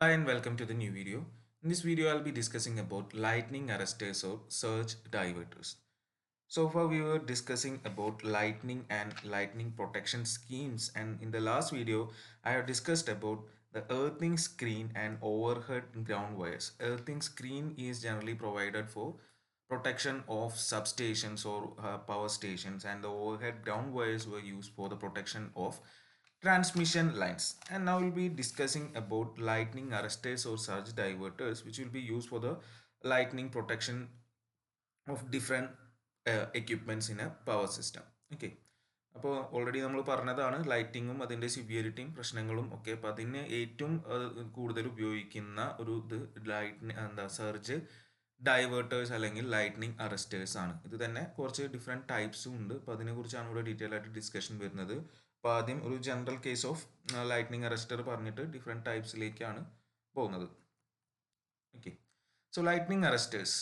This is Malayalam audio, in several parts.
Hi and welcome to the new video. In this video, I'll be discussing about lightning arresters or surge diverters. So far, we were discussing about lightning and lightning protection schemes, and in the last video, I have discussed about the earthing screen and overhead ground wires. Earthing screen is generally provided for protection of substations or power stations, and the overhead ground wires were used for the protection of transmission lines. And now we'll be discussing about lightning arresters or surge diverters, which will be used for the lightning protection of different equipments in a power system. Okay. അപ്പോൾ ഓൾറെഡി നമ്മൾ പറഞ്ഞതാണ് ലൈറ്റിങ്ങും അതിൻ്റെ സിവിയറിറ്റിയും പ്രശ്നങ്ങളും ഒക്കെ. അപ്പോൾ അതിന് ഏറ്റവും കൂടുതൽ ഉപയോഗിക്കുന്ന ഒരു ലൈറ്റ് സർജ് ഡൈവേർട്ടേഴ്സ് അല്ലെങ്കിൽ ലൈറ്റ്നിങ് അറസ്റ്റേഴ്സ് ആണ്. ഇത് തന്നെ കുറച്ച് ഡിഫറെൻറ്റ് ടൈപ്സും ഉണ്ട്. അപ്പോൾ അതിനെക്കുറിച്ചാണ് ഇവിടെ ഡീറ്റെയിൽ ആയിട്ട് ഡിസ്കഷൻ വരുന്നത്. അപ്പോൾ ആദ്യം ഒരു general case of lightning arrester പറഞ്ഞിട്ട് ഡിഫറെൻറ്റ് ടൈപ്സിലേക്കാണ് പോകുന്നത്. ഓക്കെ. സോ ലൈറ്റ്നിങ് അറസ്റ്റേഴ്സ്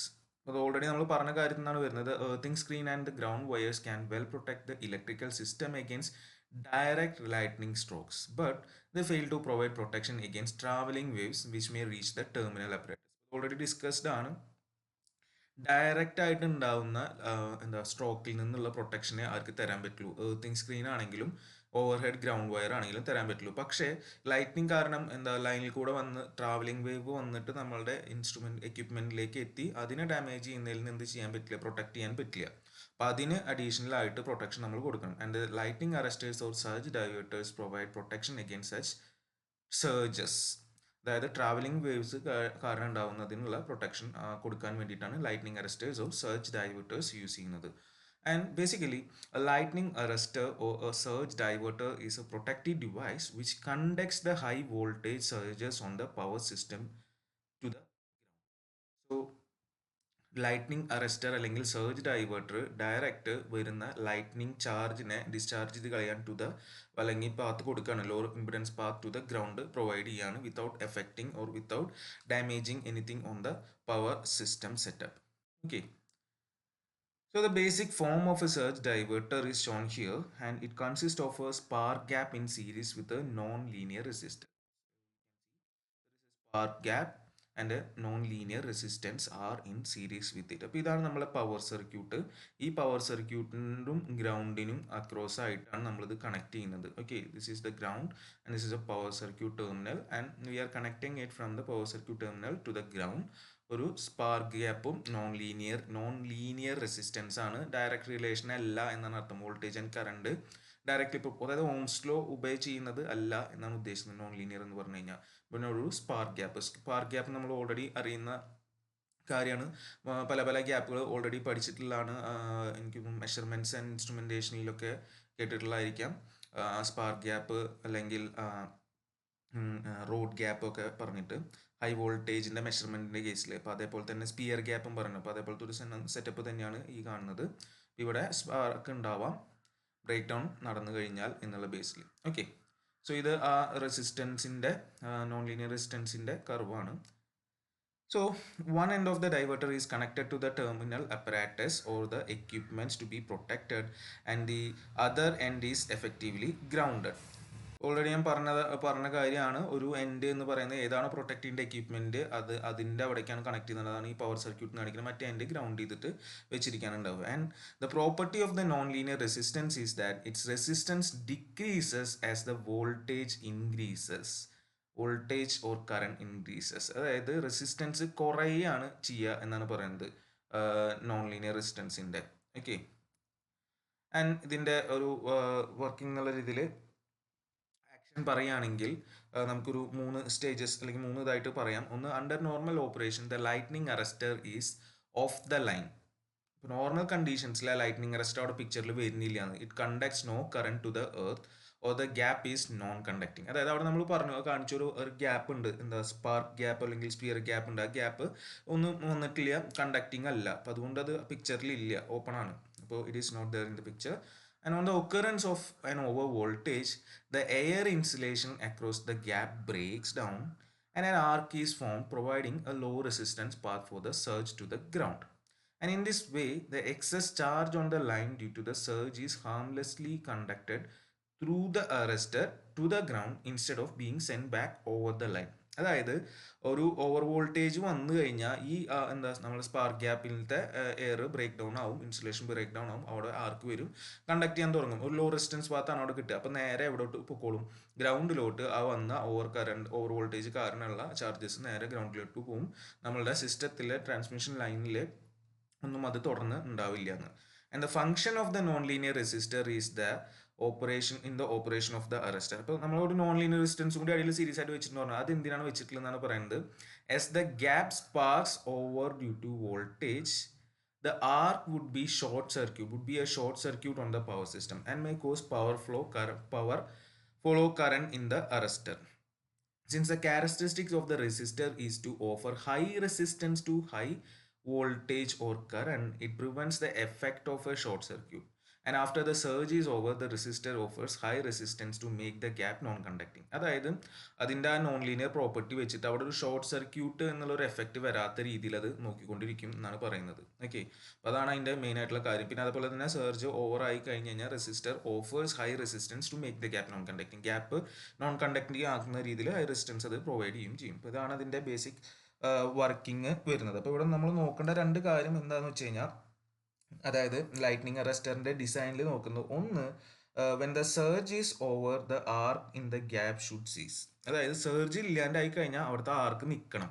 അത് ഓൾറെഡി നമ്മൾ പറഞ്ഞ കാര്യത്തിൽ നിന്നാണ് വരുന്നത്. Earthing screen and the ground wires can well protect the electrical system against direct lightning strokes, but they fail to provide protection against traveling waves which may reach the terminal apparatus. Already discussed ആണ് ഡയറക്റ്റ് ആയിട്ട് ഉണ്ടാവുന്ന സ്ട്രോക്കിൽ നിന്നുള്ള പ്രൊട്ടക്ഷനെ ആർക്ക് തരാൻ പറ്റുള്ളൂ. എർത്തിങ് സ്ക്രീൻ ആണെങ്കിലും ഓവർഹെഡ് ഗ്രൗണ്ട് വയർ ആണെങ്കിലും തരാൻ പറ്റുള്ളൂ. പക്ഷേ ലൈറ്റ്നിങ് കാരണം ലൈനിൽ കൂടെ വന്ന് ട്രാവലിംഗ് വേവ് വന്നിട്ട് നമ്മളുടെ എക്യുപ്മെന്റിലേക്ക് എത്തി അതിനെ ഡാമേജ് ചെയ്യുന്നതിൽ നിന്ന് എന്ത് ചെയ്യാൻ പറ്റില്ല, പ്രൊട്ടക്ട് ചെയ്യാൻ പറ്റില്ല. അപ്പം അതിന് അഡീഷണൽ ആയിട്ട് പ്രൊട്ടക്ഷൻ നമ്മൾ കൊടുക്കണം. And lightning arresters or surge diverters provide protection against such surges. അതായത് ട്രാവലിംഗ് വേവ്സ് കാരണം ഉണ്ടാവുന്നതിനുള്ള പ്രൊട്ടക്ഷൻ കൊടുക്കാൻ വേണ്ടിയിട്ടാണ് lightning arresters or surge diverters use ചെയ്യുന്നത്. And basically, a lightning arrestor or a surge diverter is a protective device which conducts the high voltage surges on the power system to the ground. So, lightning arrester അല്ലെങ്കിൽ സർജ് ഡൈവേർട്ടർ ഡയറക്റ്റ് വരുന്ന ലൈറ്റ്നിങ് ചാർജിനെ ഡിസ്ചാർജ് ചെയ്ത് കളയാൻ ടു ദ അല്ലെങ്കിൽ പാത്ത് കൊടുക്കുകയാണ്, lower impedance path to the ground provide ചെയ്യാണ് without affecting or without damaging anything on the power system setup. Okay. So the basic form of a surge diverter is shown here, and it consists of a spark gap in series with a non-linear resistor. Spark gap and a non-linear resistance are in series with it. അപ്പോൾ ഇതാണ് നമ്മളെ പവർ സർക്യൂട്ട്. ഈ പവർ സർക്യൂട്ടിനും ഗ്രൗണ്ടിനും അക്രോസ് ആയിട്ടാണ് നമ്മളിത് കണക്ട് ചെയ്യുന്നത്. Okay, this is the ground and this is a power circuit terminal and we are connecting it from the power circuit terminal to the ground. ഒരു സ്പാർക്ക് ഗ്യാപ്പും നോൺ ലീനിയർ റെസിസ്റ്റൻസ് ആണ്. ഡയറക്റ്റ് റിലേഷൻ അല്ല എന്നാണ് അർത്ഥം. വോൾട്ടേജ് ആൻഡ് കറണ്ട് ഡയറക്റ്റ്ലി ഇപ്പോൾ അതായത് ഓംസ് ലോ ഒബേ ചെയ്യുന്നത് അല്ല എന്നാണ് ഉദ്ദേശിക്കുന്നത് നോൺ ലീനിയർ എന്ന് പറഞ്ഞു കഴിഞ്ഞാൽ. പിന്നെ ഒരു സ്പാർക്ക് ഗ്യാപ്പ് നമ്മൾ ഓൾറെഡി അറിയുന്ന കാര്യമാണ്. പല പല ഗ്യാപ്പുകൾ ഓൾറെഡി പഠിച്ചിട്ടുള്ളതാണ്. എനിക്ക് മെഷർമെൻറ്റ്സ് ആൻഡ് ഇൻസ്ട്രുമെൻറ്റേഷനിലൊക്കെ കേട്ടിട്ടുള്ളതായിരിക്കാം. സ്പാർക്ക് ഗ്യാപ്പ് അല്ലെങ്കിൽ റോഡ് ഗ്യാപ്പ് ഒക്കെ പറഞ്ഞിട്ട് ഹൈ വോൾട്ടേജിൻ്റെ മെഷർമെൻറ്റിൻ്റെ കേസിൽ. അപ്പോൾ അതേപോലെ തന്നെ സ്പിയർ ഗ്യാപ്പും പറഞ്ഞു. അപ്പോൾ അതേപോലത്തെ ഒരു സെറ്റപ്പ് തന്നെയാണ് ഈ കാണുന്നത്. ഇവിടെ സ്പാർക്ക് ഉണ്ടാവാം ബ്രേക്ക് ഡൗൺ നടന്നു കഴിഞ്ഞാൽ എന്നുള്ള ബേസിൽ. ഓക്കെ. സോ ഇത് ആ റെസിസ്റ്റൻസിൻ്റെ നോൺ ലീനിയർ റെസിസ്റ്റൻസിൻ്റെ കർവാണ്. So one end of the diverter is connected to the terminal apparatus or the equipments to be protected, and the other end is effectively grounded. Already ഞാൻ പറഞ്ഞ കാര്യമാണ്. ഒരു എൻഡ് എന്ന് പറയുന്നത് ഏതാണ് പ്രൊട്ടക്റ്റിൻ്റെ എക്യുപ്മെൻറ്റ് അതിൻ്റെ അവിടേക്കാണ് കണക്ട് ചെയ്യുന്നതാണ് ഈ പവർ സർക്യൂട്ട് കാണിക്കുന്നത്. മറ്റേ എൻഡ് ഗ്രൗണ്ട് ചെയ്തിട്ട് വെച്ചിരിക്കാനുണ്ടാവും. And the property of the non linear resistance is that its resistance decreases as the voltage increases. Voltage or current increases. അതായത് റെസിസ്റ്റൻസ് കുറയുകയാണ് ചെയ്യുക എന്നാണ് പറയുന്നത് നോൺ ലീനിയർ റെസിസ്റ്റൻസിൻ്റെ. ഓക്കെ. ആൻഡ് ഇതിൻ്റെ ഒരു വർക്കിംഗ് എന്നുള്ള രീതിയിൽ ആക്ഷൻ പറയുകയാണെങ്കിൽ നമുക്കൊരു 3 സ്റ്റേജസ് അല്ലെങ്കിൽ 3 ഇതായിട്ട് പറയാം. ഒന്ന്, under normal operation the lightning arrester is off the line. Normal കണ്ടീഷൻസിലെ ലൈറ്റ്നിങ് അറസ്റ്റർ അവിടെ പിക്ചറിൽ വരുന്നില്ല. It conducts no current to the earth or the gap is non conducting. അതായത് അവിടെ നമ്മൾ കാണിച്ചൊരു ഗ്യാപ്പ് ഉണ്ട്, എന്താ സ്പാർക്ക് ഗ്യാപ്പ് അല്ലെങ്കിൽ സ്പിയർ ഗ്യാപ്പ് ഉണ്ട്. ആ ഗ്യാപ്പ് ഒന്നും വന്നിട്ടില്ല, കണ്ടക്ടിങ് അല്ല. അപ്പോൾ അതുകൊണ്ട് അത് പിക്ചറിൽ ഇല്ല, ഓപ്പൺ ആണ്. അപ്പോൾ it is not there in the picture. And on the occurrence of an over voltage, the air insulation across the gap breaks down and an arc is formed, providing a low resistance path for the surge to the ground. And in this way, the excess charge on the line due to the surge is harmlessly conducted through the arrestor to the ground instead of being sent back over the line. അതായത് ഒരു ഓവർ വോൾട്ടേജ് വന്നു കഴിഞ്ഞാൽ ഈ എന്താ നമ്മൾ സ്പാർക്ക് ഗ്യാപ്പിലത്തെ എയർ ബ്രേക്ക് ഡൗൺ ആവും, ഇൻസുലേഷൻ ബ്രേക്ക് ഡൗൺ ആവും, അവിടെ ആർക്ക് വരും, കണ്ടക്ട് ചെയ്യാൻ തുടങ്ങും. ഒരു ലോ റെസിസ്റ്റൻസ് പാത്താണ് അവിടെ കിട്ടുക. അപ്പോൾ നേരെ എവിടോട്ട് പൊക്കോളും, ഗ്രൗണ്ടിലോട്ട് ആ വന്ന ഓവർ വോൾട്ടേജ് കാരണമുള്ള ചാർജസ് നേരെ ഗ്രൗണ്ടിലോട്ട് പോകും. നമ്മളുടെ സിസ്റ്റത്തിലെ ട്രാൻസ്മിഷൻ ലൈനിൽ ഒന്നും അത് തുടർന്ന് ഉണ്ടാവില്ല എന്ന്. And the function of the non linear resistor is the operation of the arrester. അപ്പോൾ നമ്മളൊരു നോൺ ലീനിയർ റെസിസ്റ്റൻസ് കൂടി അടിയിൽ സീരീസ് ആയിട്ട് വെച്ചിട്ട് പറഞ്ഞാൽ അത് എന്തിനാണ് വെച്ചിട്ടുള്ളതെന്നാണ് പറയുന്നത്. As the gap sparks over due to voltage, the arc would be a short circuit on the power system and may cause power flow current in the arrestor. Since the characteristics of the resistor is to offer high resistance to high voltage or current, it prevents the effect of a short circuit. And after the surge is over, the resistor offers high resistance to make the gap non-conducting. അതായത് അതിൻ്റെ ആ നോൺ ലീനിയർ പ്രോപ്പർട്ടി വെച്ചിട്ട് അവിടെ ഒരു ഷോർട്ട് സർക്യൂട്ട് എന്നുള്ളൊരു എഫക്റ്റ് വരാത്ത രീതിയിൽ അത് നോക്കിക്കൊണ്ടിരിക്കും എന്നാണ് പറയുന്നത്. ഓക്കെ, അപ്പോൾ അതാണ് അതിൻ്റെ മെയിൻ ആയിട്ടുള്ള കാര്യം. പിന്നെ അതുപോലെ തന്നെ സർജ് ഓവർ ആയി കഴിഞ്ഞ് കഴിഞ്ഞാൽ resistor offers high resistance to make the gap non conducting. Gap non conducting ആക്കുന്ന രീതിയിൽ ഹൈ റെസിസ്റ്റൻസ് അത് പ്രൊവൈഡ് ചെയ്യും. അപ്പോൾ ഇതാണ് അതിൻ്റെ ബേസിക് വർക്കിംഗ് വരുന്നത്. അപ്പോൾ ഇവിടെ നമ്മൾ നോക്കേണ്ട രണ്ട് കാര്യം എന്താണെന്ന് വെച്ച് കഴിഞ്ഞാൽ, അതായത് ലൈറ്റ്നിങ് അറസ്റ്ററിൻ്റെ ഡിസൈനിൽ നോക്കുന്നത് ഒന്ന്, when the surge is over the arc in the gap should സീസ്. അതായത് സർജ് ഇല്ലാണ്ടായി കഴിഞ്ഞാൽ അവിടുത്തെ ആർക്ക് നിൽക്കണം,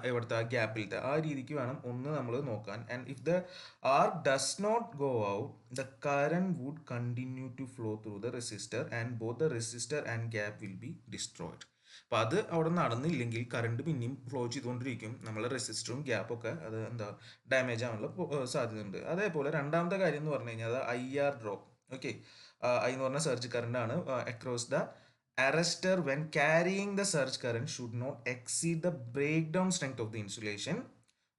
എവിടുത്തെ ആ ഗ്യാപ്പിലത്തെ ആ രീതിക്ക് വേണം ഒന്ന് നമ്മൾ നോക്കാൻ. And if the arc does not go out, the current would continue to flow through the resistor and both the resistor and gap will be destroyed. അപ്പോൾ അത് അവിടെ നടന്നില്ലെങ്കിൽ കറണ്ട് പിന്നെയും ഫ്ലോ ചെയ്തുകൊണ്ടിരിക്കും, നമ്മളെ റെസിസ്റ്ററും ഗ്യാപ്പൊക്കെ അത് ഡാമേജ് ആവാനുള്ള സാധ്യത ഉണ്ട്. അതേപോലെ രണ്ടാമത്തെ കാര്യം എന്ന് പറഞ്ഞു കഴിഞ്ഞാൽ IR ഡ്രോപ്പ്. ഓക്കെ, ഐ എന്ന് പറഞ്ഞ സർജ് കറണ്ട് ആണ് across the arrestor when carrying the surge current should not exceed the breakdown strength of the insulation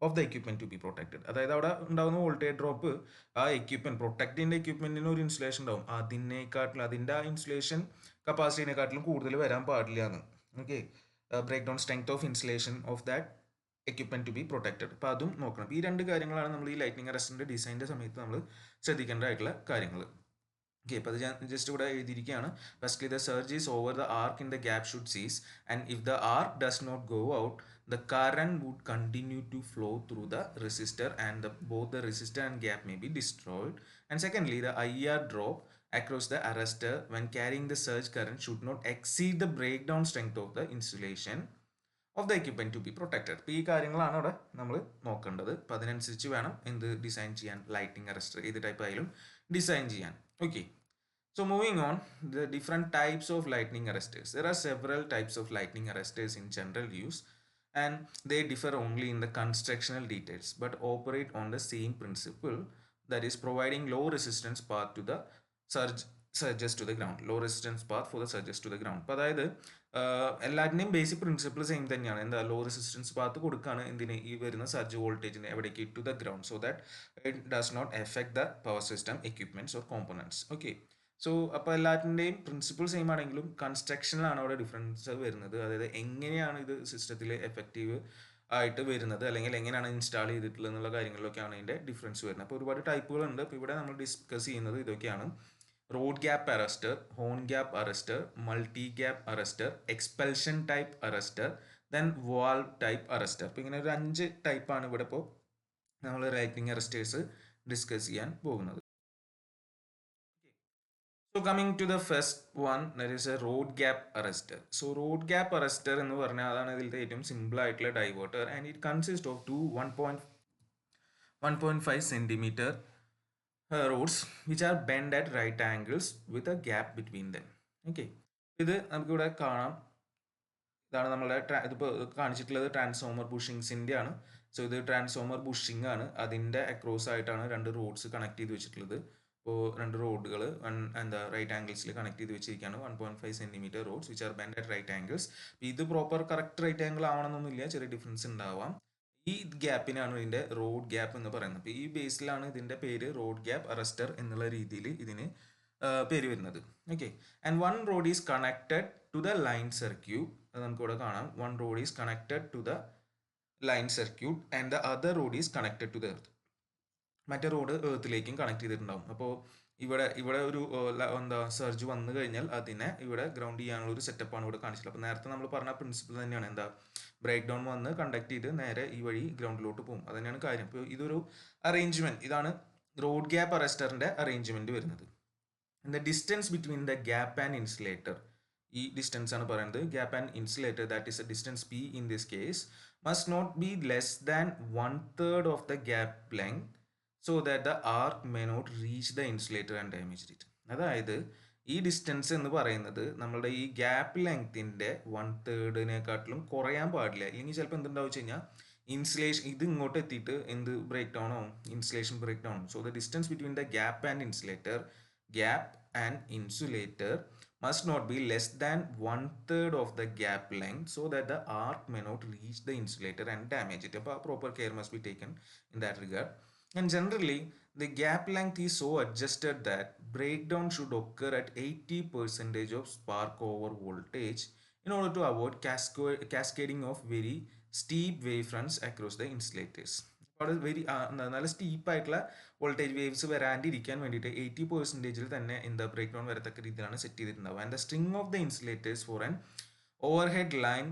of the equipment to be protected. അതായത് അവിടെ ഉണ്ടാകുന്ന വോൾട്ടേജ് ഡ്രോപ്പ് ആ എക്യുപ്മെന്റിന് ഒരു ഇൻസുലേഷൻ ഉണ്ടാവും, അതിൻ്റെ ആ ഇൻസുലേഷൻ കപ്പാസിറ്റിനെക്കാട്ടിലും കൂടുതൽ വരാൻ പാടില്ല എന്ന്. Okay, break down strength of insulation of that equipment to be protected. അപ്പോൾ അതും നോക്കണം. ഈ രണ്ട് കാര്യങ്ങളാണ് നമ്മൾ ഈ ലൈറ്റ്നിങ് അറസ്റ്ററിന്റെ ഡിസൈനിന്റെ സമയത്ത് നമ്മൾ ശ്രദ്ധിക്കേണ്ടതായിട്ടുള്ള കാര്യങ്ങൾ. ഓക്കെ, അപ്പോൾ അത് ഞാൻ ജസ്റ്റ് ഇവിടെ എഴുതിയിരിക്കുകയാണ്. Firstly the surge is over the arc in the gap should cease and if the arc does not go out, the current would continue to flow through the resistor and both the resistor and gap may be destroyed. And secondly, the IR drop across the arrestor when carrying the surge current should not exceed the breakdown strength of the insulation of the equipment to be protected. അപ്പോൾ ഈ കാര്യങ്ങളാണ് അവിടെ നമ്മൾ നോക്കേണ്ടത്. അപ്പോൾ അതിനനുസരിച്ച് വേണം എന്ത് ഡിസൈൻ ചെയ്യാൻ, ലൈറ്റിംഗ് അറസ്റ്റർ ഏത് ടൈപ്പ് ആയാലും ഡിസൈൻ ചെയ്യാൻ. Okay, so moving on, the different types of lightning arresters. There are several types of lightning arresters in general use, and they differ only in the constructional details but operate on the same principle, that is providing low resistance path to the surges to the ground. Low resistance path for the surges to the ground. അപ്പോൾ അതായത് എല്ലാറ്റിൻ്റെയും ബേസിക് പ്രിൻസിപ്പിൾ സെയിം തന്നെയാണ്. എന്താ, ലോ റെസിസ്റ്റൻസ് പാത്ത് കൊടുക്കുകയാണ് എന്തിന്, ഈ വരുന്ന സർജ് വോൾട്ടേജിന് എവിടേക്ക്, to the ground, so that it does not effect the power system equipments or components. Okay, so അപ്പോൾ എല്ലാറ്റിൻ്റെയും പ്രിൻസിപ്പിൾ സെയിം ആണെങ്കിലും കൺസ്ട്രക്ഷനിലാണ് അവിടെ ഡിഫറൻസ് വരുന്നത്. അതായത് എങ്ങനെയാണ് ഇത് സിസ്റ്റത്തിൽ എഫക്റ്റീവ് ആയിട്ട് വരുന്നത്, അല്ലെങ്കിൽ എങ്ങനെയാണ് ഇൻസ്റ്റാൾ ചെയ്തിട്ടുള്ളത് എന്നുള്ള കാര്യങ്ങളിലൊക്കെയാണ് അതിൻ്റെ ഡിഫറൻസ് വരുന്നത്. അപ്പോൾ ഒരുപാട് ടൈപ്പുകളുണ്ട്. അപ്പോൾ ഇവിടെ നമ്മൾ ഡിസ്കസ് ചെയ്യുന്നത് ഇതൊക്കെയാണ്: road gap arrester, horn gap arrester, multi gap arrester, expulsion type arrester, then valve type arrester. അപ്പോൾ ഇങ്ങനെ ഒരു 5 ടൈപ്പാണ് ഇവിടെ ഇപ്പോൾ നമ്മൾ ലൈറ്റ്നിങ് അറസ്റ്റേഴ്സ് ഡിസ്കസ് ചെയ്യാൻ പോകുന്നത്. So coming to the first one, that is a road gap arrestor. So road gap arrestor എന്ന് പറഞ്ഞാൽ അതാണ് ഇതിലത്തെ ഏറ്റവും സിമ്പിൾ ആയിട്ടുള്ള diverter, and it consist of 1.5 centimeter rods which are bent at right angles with a gap between them. Okay, ഇത് നമുക്കിവിടെ കാണാം. ഇതാണ് നമ്മളുടെ ഇതിപ്പോൾ കാണിച്ചിട്ടുള്ളത് ട്രാൻസ്ഫോമർ ബുഷിങ്സിൻ്റെ ആണ്. സോ ഇത് ട്രാൻസ്ഫോമർ ബുഷിംഗ് ആണ്. അതിൻ്റെ അക്രോസ് ആയിട്ടാണ് 2 റോഡ്സ് കണക്ട് ചെയ്ത് വെച്ചിട്ടുള്ളത്. ഇപ്പോൾ 2 റോഡുകൾ റൈറ്റ് ആംഗിൾസിൽ കണക്ട് ചെയ്ത് വെച്ചിരിക്കുകയാണ്. 1.5 centimeter rods which are bend at right angles. ഇത് പ്രോപ്പർ കറക്റ്റ് റൈറ്റ് ആംഗിൾ ആവണമെന്നൊന്നുമില്ല, ചെറിയ ഡിഫറൻസ് ഉണ്ടാവാം. ഈ ഗ്യാപ്പിനാണ് ഇതിൻ്റെ റോഡ് ഗ്യാപ്പ് എന്ന് പറയുന്നത്. അപ്പോൾ ഈ ബേസിലാണ് ഇതിൻ്റെ പേര് റോഡ് ഗ്യാപ്പ് അറസ്റ്റർ എന്നുള്ള രീതിയിൽ ഇതിന് പേര് വരുന്നത്. Okay, and 1 rod is connected to the line circuit. അത് നമുക്കിവിടെ കാണാം. 1 rod is connected to the line circuit and the other rod is connected to the earth. മറ്റേ റോഡ് എർത്തിലേക്കും കണക്ട് ചെയ്തിട്ടുണ്ടാവും. അപ്പോൾ ഇവിടെ ഒരു എന്താ സർജ് വന്നു കഴിഞ്ഞാൽ അതിനെ ഇവിടെ ഗ്രൗണ്ട് ചെയ്യാനുള്ള ഒരു സെറ്റപ്പാണ് ഇവിടെ കാണിച്ചത്. അപ്പോൾ നേരത്തെ നമ്മൾ പറഞ്ഞ പ്രിൻസിപ്പിൾ തന്നെയാണ്. എന്താ, ബ്രേക്ക് ഡൗൺ വന്ന് കണ്ടക്ട് ചെയ്ത് നേരെ ഈ വഴി ഗ്രൗണ്ടിലോട്ട് പോകും. അത് തന്നെയാണ് കാര്യം. ഇപ്പോൾ ഇതൊരു അറേഞ്ച്മെന്റ്, ഇതാണ് റോഡ് ഗ്യാപ്പ് അറസ്റ്ററിന്റെ അറേഞ്ച്മെന്റ് വരുന്നത്. The distance between the gap and insulator, ഈ ഡിസ്റ്റൻസ് ആണ് പറയുന്നത്. Gap and insulator, that is a distance P in this case, must not be less than 1/3 of the gap length so that the arc may not reach the insulator and damage it. അതായത് ഈ ഡിസ്റ്റൻസ് എന്ന് പറയുന്നത് നമ്മളുടെ ഈ ഗ്യാപ്പ് ലെങ്ത്തിന്റെ 1/3 കുറയാൻ പാടില്ല. ഇല്ലെങ്കിൽ ചിലപ്പോൾ എന്തുണ്ടാവും വെച്ച് കഴിഞ്ഞാൽ ഇൻസുലേഷൻ ഇത് ഇങ്ങോട്ട് എത്തിയിട്ട് എന്ത് ബ്രേക്ക് ഡൗൺ ആവും, insulation break down. So the distance between the gap and insulator, gap and insulator must not be less than 1/3 of the gap length so that the arc may not reach the insulator and damage it. അപ്പോൾ proper care must be taken in that regard. And generally the gap length is so adjusted that breakdown should occur at 80% of spark over voltage in order to avoid cascading of very steep wave fronts across the insulators. അവിടെ നല്ല സ്റ്റീപ്പായിട്ടുള്ള വോൾട്ടേജ് വേവ്സ് വരാണ്ടിരിക്കാൻ വേണ്ടിയിട്ട് 80% തന്നെ എന്താ ബ്രേക്ക് ഡൗൺ വരത്തക്ക രീതിയിലാണ് സെറ്റ് ചെയ്തിട്ടുണ്ടാവുക. And the string of the insulators for an overhead line